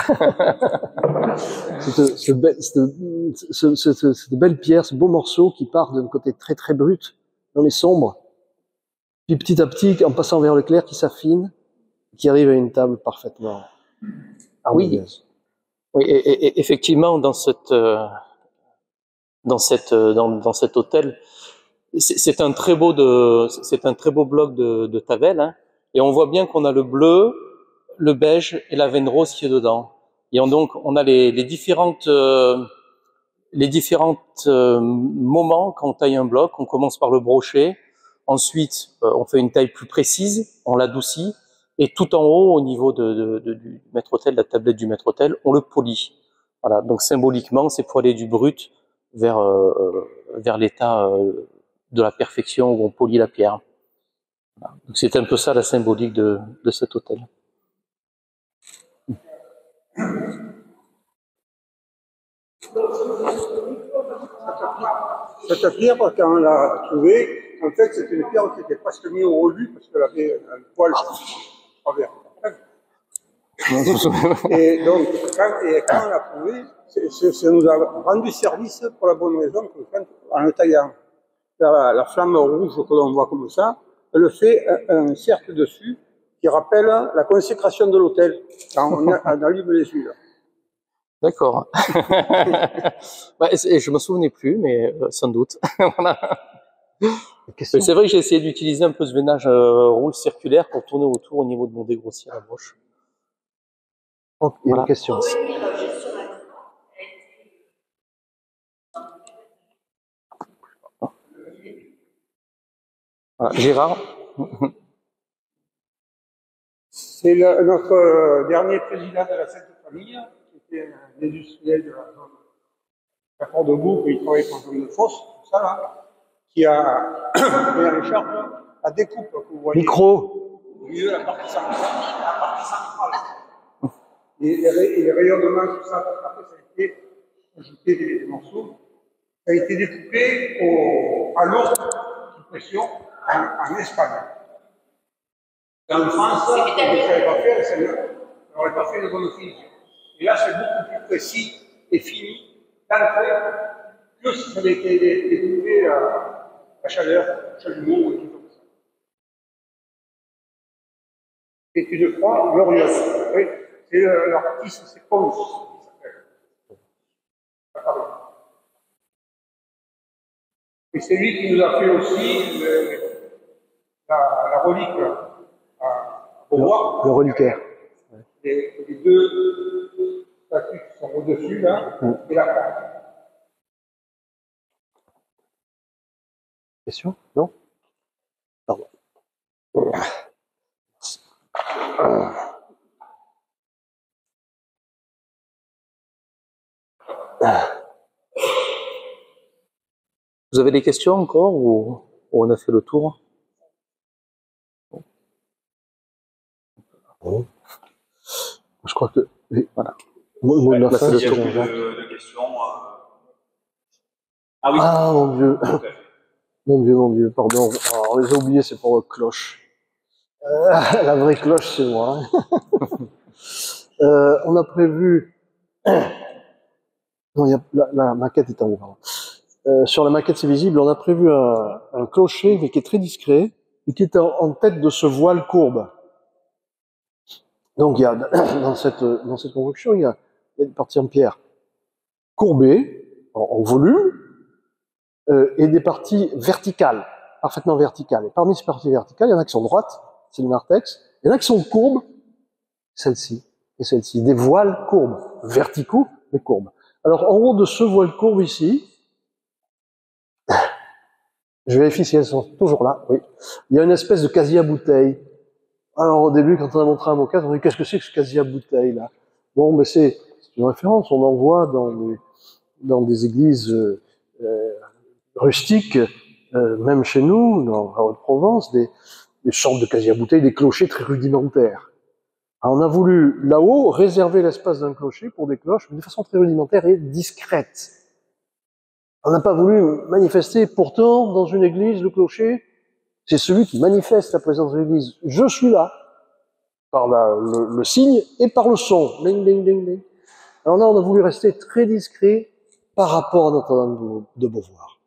cette belle pierre, ce beau morceau qui part d'un côté très très brut dans les sombres, puis petit à petit, en passant vers le clair, qui s'affine, qui arrive à une table parfaitement harmonieuse. Oui, et effectivement, dans cet hôtel, c'est un très beau bloc de Tavel, hein, et on voit bien qu'on a le bleu, le beige et la veine rose qui est dedans. Et donc, on a les différentes moments quand on taille un bloc. On commence par le brocher, ensuite on fait une taille plus précise, on l'adoucit, et tout en haut, au niveau du maître-autel, la tablette du maître-autel, on le polit. Voilà, donc symboliquement, c'est pour aller du brut vers l'état de la perfection où on polit la pierre. Voilà. Donc c'est un peu ça la symbolique de cet autel. Cette pierre, quand on l'a trouvée, en fait, c'est une pierre qui était presque mise au rebut parce qu'elle avait un poil travers. Et donc, quand on l'a trouvée, ça nous a rendu service pour la bonne raison que en le taillant, la flamme rouge que l'on voit comme ça, elle fait un cercle dessus qui rappelle la consécration de l'autel quand on allume les huiles. D'accord. Je me souvenais plus, mais sans doute. Voilà. C'est vrai que j'ai essayé d'utiliser un peu ce veinage roule circulaire pour tourner autour au niveau de mon dégrossier à la broche. Oh, il y a une question. Voilà. Gérard. C'est notre dernier président de la Sainte Famille, qui était un industriel de la zone d'accord debout, qui travaillait pour zone de fosse, tout ça là, qui a pris en charge la découpe que vous voyez. Micro. Au milieu, la partie centrale. Et les rayonnements, tout ça, après, ça a été ajouté des morceaux. Ça a été découpé à l'eau sous pression en Espagne. En France, on n'aurait pas fait une bonne finition. Et là, c'est beaucoup plus précis et fini, d'entrée, que si ça avait été découpé à chaleur, chalumeau ou tout comme ça. C'est une croix glorieuse. Oui, c'est l'artiste, c'est Ponce, qui s'appelle. Et c'est lui qui nous a fait aussi la relique à Beauvoir. Le reliquaire. Les deux statues qui sont au-dessus, là, et la croix. Question? Non? Pardon. Vous avez des questions encore ou on a fait le tour? Bon. Je crois que... Voilà. Moi, de la fin, il y a beaucoup de questions. Ah oui. Ah, mon Dieu. Mon Dieu, pardon. Alors, on les a oubliés, c'est pour la cloche. La vraie cloche, c'est moi. On a prévu... Non, la maquette est en haut, pardon. Sur la maquette, c'est visible, on a prévu un clocher, mais qui est très discret, et qui est en tête de ce voile courbe. Donc, il y a, dans cette construction, il y a une partie en pierre courbée, en volume, et des parties verticales, parfaitement verticales. Et parmi ces parties verticales, il y en a qui sont droites, c'est le narthex, il y en a qui sont courbes, celle-ci, et celle-ci, des voiles courbes, verticaux, mais courbes. Alors, en haut de ce voile courbe ici, je vérifie si elles sont toujours là, oui, il y a une espèce de casier à bouteilles. Alors, au début, quand on a montré à Moquette, on dit, qu'est-ce que c'est que ce casier à bouteilles, là? Bon, mais c'est une référence, on en voit dans des églises rustiques, même chez nous, dans la Haute-Provence, des sortes de casiers à bouteilles, des clochers très rudimentaires. Alors, on a voulu, là-haut, réserver l'espace d'un clocher pour des cloches, mais de façon très rudimentaire et discrète. On n'a pas voulu manifester, pourtant, dans une église, le clocher, c'est celui qui manifeste la présence de l'église. Je suis là. par le signe et par le son. Ding, ding, ding, ding. Alors là, on a voulu rester très discret par rapport à Notre-Dame de Beauvoir.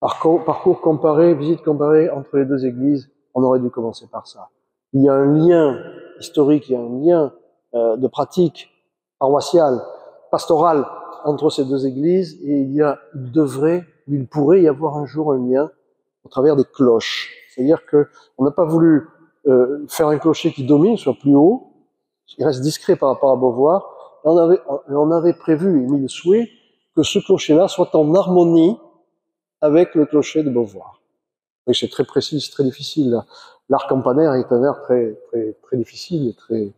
Parcours comparé, visite comparée entre les deux églises, on aurait dû commencer par ça. Il y a un lien historique, il y a un lien de pratique paroissiale, pastorale entre ces deux églises, et il pourrait y avoir un jour un lien au travers des cloches. C'est-à-dire que on n'a pas voulu faire un clocher qui domine, soit plus haut, il reste discret par rapport à Beauvoir, et on avait prévu et mis le souhait que ce clocher-là soit en harmonie avec le clocher de Beauvoir. Oui, c'est très précis, c'est très difficile. L'art campanaire est un art très, très, très difficile et très,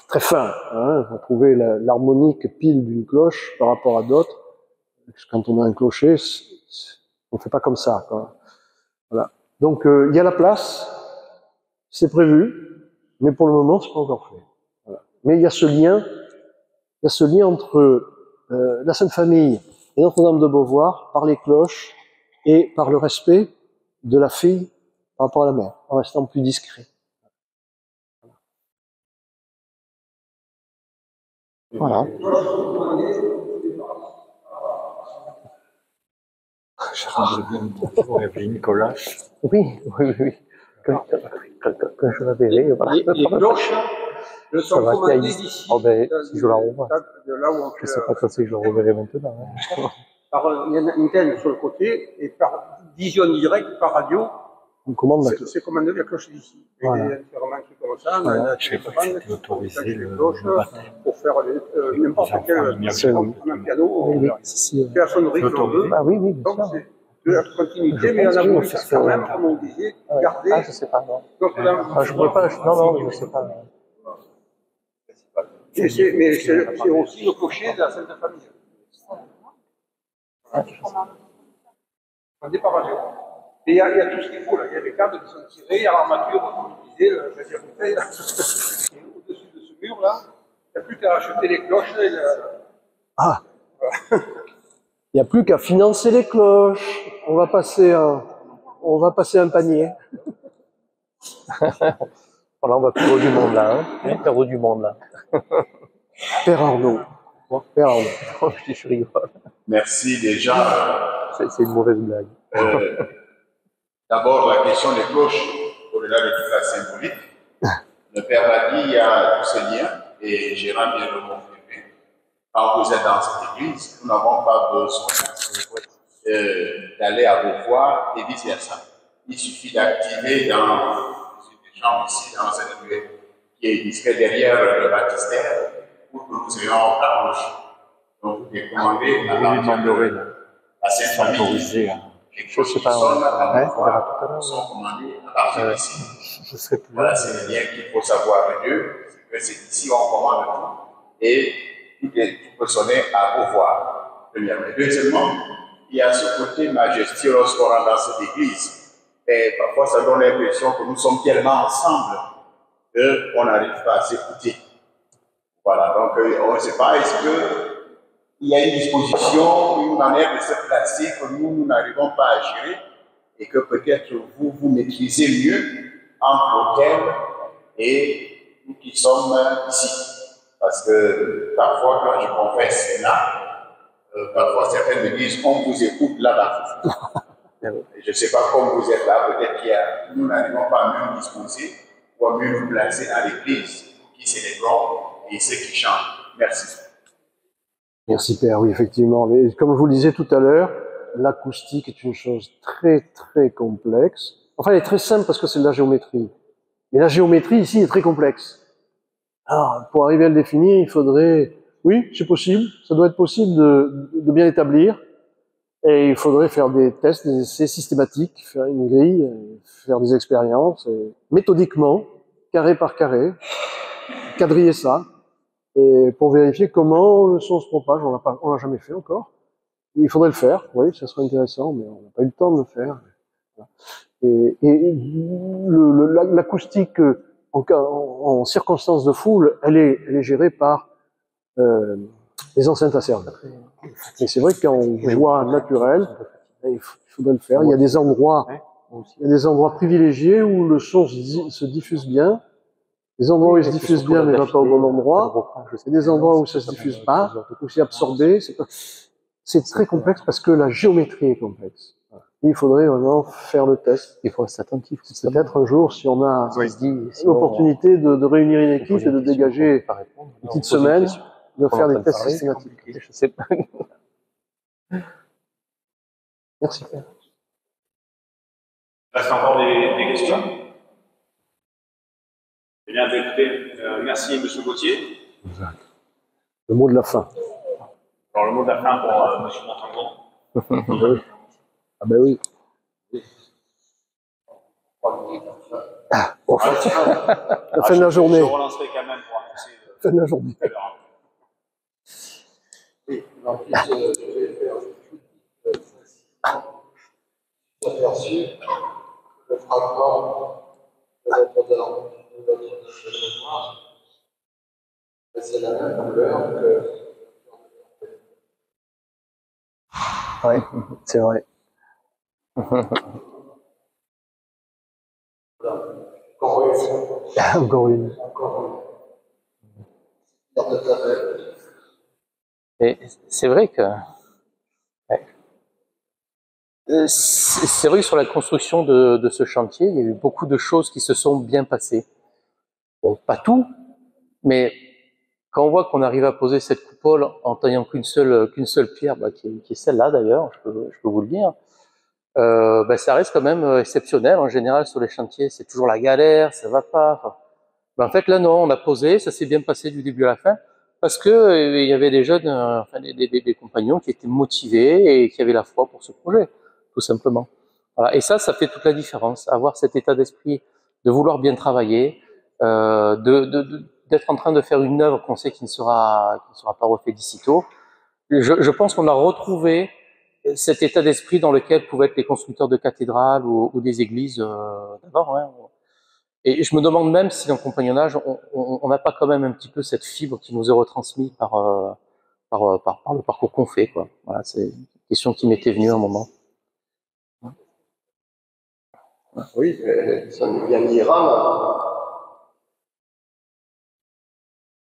très fin. Hein. On trouver l'harmonique pile d'une cloche par rapport à d'autres. Quand on a un clocher, on ne fait pas comme ça, quoi. Voilà. Donc, il y a la place, c'est prévu, mais pour le moment, c'est pas encore fait. Voilà. Mais il y a ce lien entre la Sainte Famille et Notre-Dame de Beauvoir par les cloches et par le respect de la fille par rapport à la mère, en restant plus discret. Voilà. Vous avez Nicolas. Oui. Quand je la verrai, voilà. Les cloches ne sont commandées d'ici. Oh ben, si je la revois. De là où on Je ne sais pas quand c'est que je la reverrai maintenant. Hein. Il y a une antenne sur le côté, et par vision directe, par radio, on commande la cloche. c'est commandé la cloche d'ici. Voilà. Il y a différents trucs comme ça, Voilà. Je ne sais pas si c'était autorisé le baptême. pour faire n'importe quel un piano, Si. faire la sonnerie que l'on veut. Ah oui, bien Donc sûr. c'est de la continuité, mais on a voulu faire quand même, comme on disait, garder. Ah, je sais pas, non. Je pourrais pas, non, je sais pas. Mais c'est aussi le clocher de la Sainte Famille. On par radio. Et il y a tout ce qu'il faut là. Il y a des câbles qui sont tirés, il y a l'armature, comme je disais, la dire bouteille là. Et au-dessus de ce mur là, il n'y a plus qu'à acheter les cloches. Ah. Il n'y a plus qu'à financer les cloches. On va passer un panier. Voilà, on va perdre du monde là. Hein. Perdre du monde là. Père Arnaud. Père Arnaud. Je rigole. Merci déjà. C'est une mauvaise blague. D'abord, la question des cloches, au-delà de toute la symbolique. Le Père l'a dit, il y a tous ces liens, et Gérard vient de le confirmer. Quand vous êtes dans cette église, nous n'avons pas besoin d'aller à Beauvoir et vice-versa. Il suffit d'activer dans des gens ici, dans cette rue, qui est discret derrière le baptistère, pour que nous ayons la cloche. Donc, vous décommandez à cette famille. Quelque chose qui sonne à Beauvoir sont commandés à partir d'ici. Voilà, c'est le lien qu'il faut savoir de Dieu, c'est que c'est ici on commande tout, et tout peut sonner à Beauvoir, premièrement. Deuxièmement, il y a ce côté majestueux lorsqu'on rentre dans cette église, et parfois ça donne l'impression que nous sommes tellement ensemble qu'on n'arrive pas à s'écouter. Voilà, donc on ne sait pas, est-ce qu'il y a une disposition, une manière de se placer que nous n'arrivons pas à gérer, et que peut-être vous maîtrisez mieux entre l'autel et nous qui sommes ici. Parce que parfois, quand je confesse là, parfois certains me disent on vous écoute là-bas. Je ne sais pas comment vous êtes là, peut-être que nous n'arrivons pas à mieux nous disposer ou à mieux nous placer dans l'église qui célébrons et ceux qui chantent. Merci. Merci Père, oui effectivement. Mais comme je vous le disais tout à l'heure, l'acoustique est une chose très très complexe. Enfin, elle est très simple parce que c'est de la géométrie. Mais la géométrie ici est très complexe. Alors, pour arriver à le définir, il faudrait... Oui, c'est possible, ça doit être possible de bien l'établir. Et il faudrait faire des tests, des essais systématiques, faire une grille, faire des expériences, et méthodiquement, carré par carré, quadriller ça, et pour vérifier comment le son se propage. On l'a jamais fait encore. Il faudrait le faire, oui, ça serait intéressant, mais on n'a pas eu le temps de le faire. Et l'acoustique en circonstances de foule, elle est gérée par les enceintes à serveur. Et c'est vrai qu'en joie naturelle, il faudrait le faire. Il y a des endroits privilégiés où le son se diffuse bien, Des endroits où il se diffuse bien, mais pas au bon endroit. Et des endroits où ça se diffuse pas, où c'est absorbé. C'est très complexe parce que la géométrie est complexe. Il faudrait vraiment faire le test. Il faut rester attentif. Peut-être un jour, si on a l'opportunité de réunir une équipe et de dégager une petite semaine, de faire des tests systématiques. Je sais pas. Merci. Il reste encore des questions? Eh bien, écoutez, merci M. Gauthier. Exact. Le mot de la fin. Alors, le mot de la fin pour M. Montangon. Ah ben oui. Ah, bon. La fin de la journée. Je relancerai quand même pour annoncer. Fin de la journée. Oui, en plus, je vais faire aperçu le fragment de notre mémoire. C'est la même couleur que. Oui, c'est vrai. Encore une. Et c'est vrai que. Ouais. C'est vrai que sur la construction de ce chantier, il y a eu beaucoup de choses qui se sont bien passées. Bon, pas tout, mais quand on voit qu'on arrive à poser cette coupole en taillant qu'une seule pierre, qui est celle-là d'ailleurs, je peux vous le dire, ça reste quand même exceptionnel. En général, sur les chantiers, c'est toujours la galère, ça va pas. Enfin, en fait, là, non, on a posé, ça s'est bien passé du début à la fin, parce que il y avait des jeunes, des compagnons qui étaient motivés et qui avaient la foi pour ce projet, tout simplement. Voilà. Et ça fait toute la différence. Avoir cet état d'esprit de vouloir bien travailler, d'être en train de faire une œuvre qu'on sait qui ne sera pas refait d'ici tôt. Je pense qu'on a retrouvé cet état d'esprit dans lequel pouvaient être les constructeurs de cathédrales ou des églises d'abord. Hein. Et je me demande même si dans le compagnonnage, on n'a pas quand même un petit peu cette fibre qui nous est retransmise par le parcours qu'on fait, quoi. Voilà, c'est une question qui m'était venue à un moment. Oui, ça nous vient d'Iran.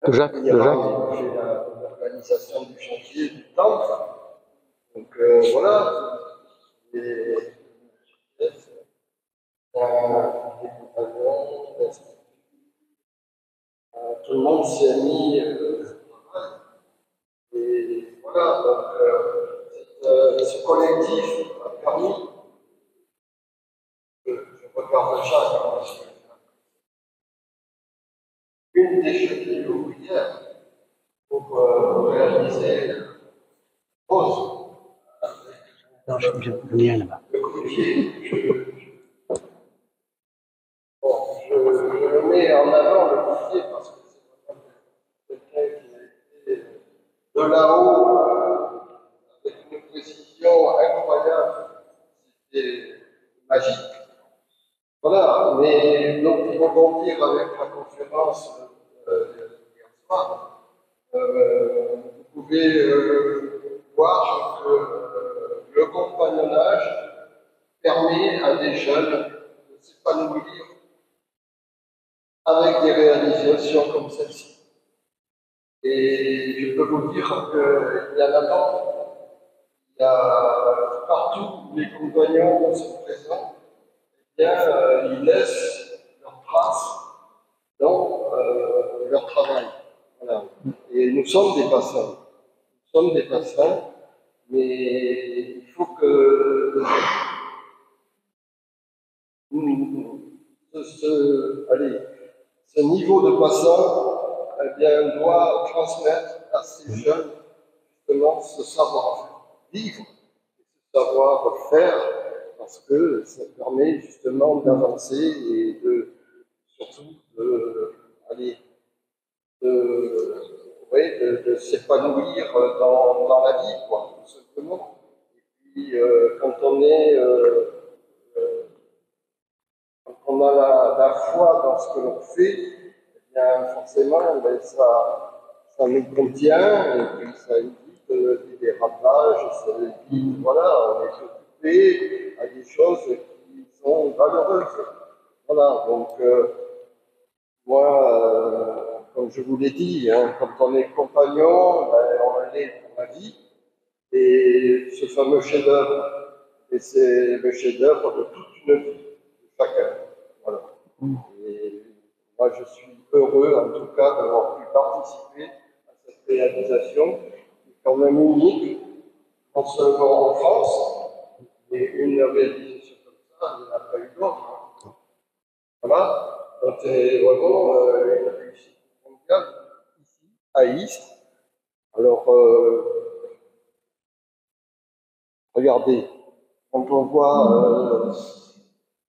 De Jacques. J'ai l'organisation du chantier du temple. Donc voilà. Et, tout le monde s'est mis. Et voilà, donc ce collectif a permis. Je regarde Jacques. Une des chevilles ouvrières pour réaliser pause. Non, je viens là-bas. Bon, je le mets en avant le coupier parce que c'est quelqu'un qui a été de là-haut avec une précision incroyable. C'était magique. Voilà, mais donc pour rebondir avec la conférence hier soir, vous pouvez voir que le compagnonnage permet à des jeunes de s'épanouir avec des réalisations comme celle-ci. Et je peux vous dire qu'il y en a d'autres. Il y a partout où les compagnons sont présents. Ils laissent leurs traces dans leur travail. Voilà. Et nous sommes des passants. Nous sommes des passants, mais il faut que ce niveau de passant, on doit transmettre à ces jeunes justement ce savoir-vivre, ce savoir-faire, parce que ça permet justement d'avancer et surtout de s'épanouir dans la vie, quoi, tout simplement. Et puis, quand on a la foi dans ce que l'on fait, eh bien, forcément, ça nous contient, et puis ça évite des dérapages, ça évite, voilà, on est occupé à des choses qui sont valeureuses. Voilà, donc Moi, comme je vous l'ai dit, hein, quand on est compagnon, ben, on l'est pour la vie. Et ce fameux chef-d'œuvre, et c'est le chef-d'œuvre de toute une vie, de chacun. Voilà. Et moi, je suis heureux, en tout cas, d'avoir pu participer à cette réalisation, qui est quand même unique, non seulement en France, mais une réalisation comme ça, il n'y en a pas eu d'autre. Hein. Voilà. Donc, c'est vraiment une réussite mondiale ici, à Istres. Alors, regardez, quand on voit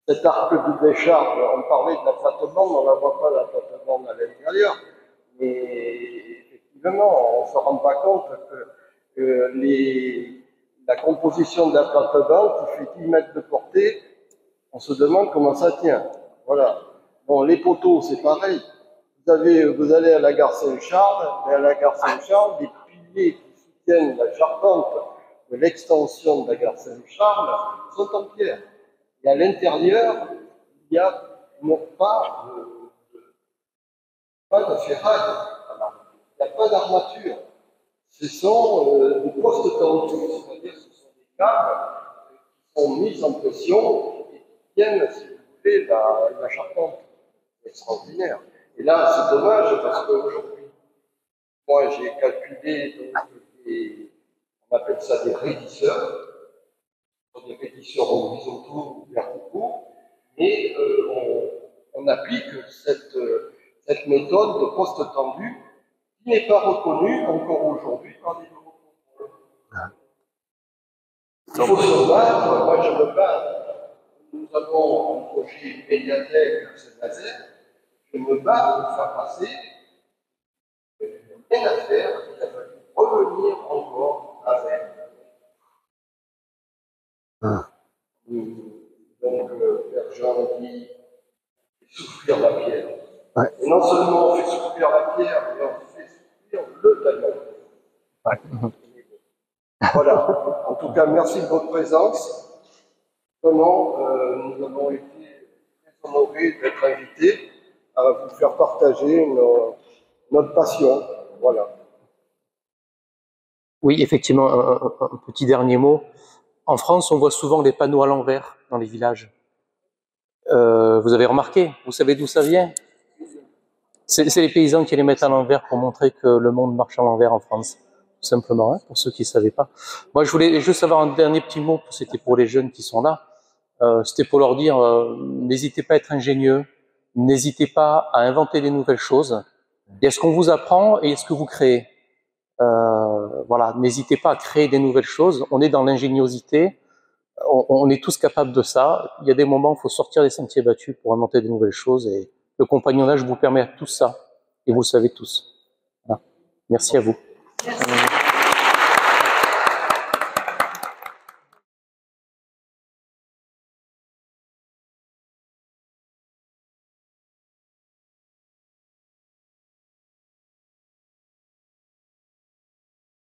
cet arc du Béchard, on parlait de la plate-bande, on ne la voit pas la plate-bande à l'intérieur, mais effectivement, on ne se rend pas compte que la composition de la plate-bande qui fait 10 mètres de portée, on se demande comment ça tient. Voilà. Bon, les poteaux, c'est pareil. Vous allez à la gare Saint-Charles, et à la gare Saint-Charles, les piliers qui soutiennent la charpente de l'extension de la gare Saint-Charles sont en pierre. Et à l'intérieur, il n'y a pas de ferraille, il n'y a pas d'armature. Ce sont des postes tendus, c'est-à-dire que ce sont des câbles qui sont mis en pression et qui tiennent, si vous voulez, la charpente. C'est extraordinaire. Et là, c'est dommage parce qu'aujourd'hui, moi j'ai calculé donc, on appelle ça des raidisseurs horizontaux ou verticaux, et on applique cette méthode de poste tendu qui n'est pas reconnue encore aujourd'hui par les nouveaux contrôles. Il faut se battre, moi je me bats. Nous avons un projet médiathèque à Saint-Nazaire, je me bats pour faire passer, rien à faire, il a fallu revenir encore avec. Donc, Père Jean dit, souffrir la pierre. Ouais. Et non seulement on fait souffrir la pierre, mais on fait souffrir le tailleur. Ouais. Voilà. En tout cas, merci de votre présence. Vraiment, nous avons été très honorés d'être invités à vous faire partager notre passion. Voilà. Oui, effectivement, un petit dernier mot. En France, on voit souvent des panneaux à l'envers dans les villages. Vous avez remarqué? Vous savez d'où ça vient? C'est les paysans qui les mettent à l'envers pour montrer que le monde marche à l'envers en France, tout simplement, hein, pour ceux qui ne savaient pas. Moi, je voulais juste avoir un dernier petit mot, c'était pour les jeunes qui sont là. C'était pour leur dire, n'hésitez pas à être ingénieux, n'hésitez pas à inventer des nouvelles choses. Il y a ce qu'on vous apprend et ce que vous créez. Voilà, n'hésitez pas à créer des nouvelles choses. On est dans l'ingéniosité, on est tous capables de ça. Il y a des moments où il faut sortir des sentiers battus pour inventer des nouvelles choses et le compagnonnage vous permet tout ça et vous le savez tous. Voilà. Merci à vous.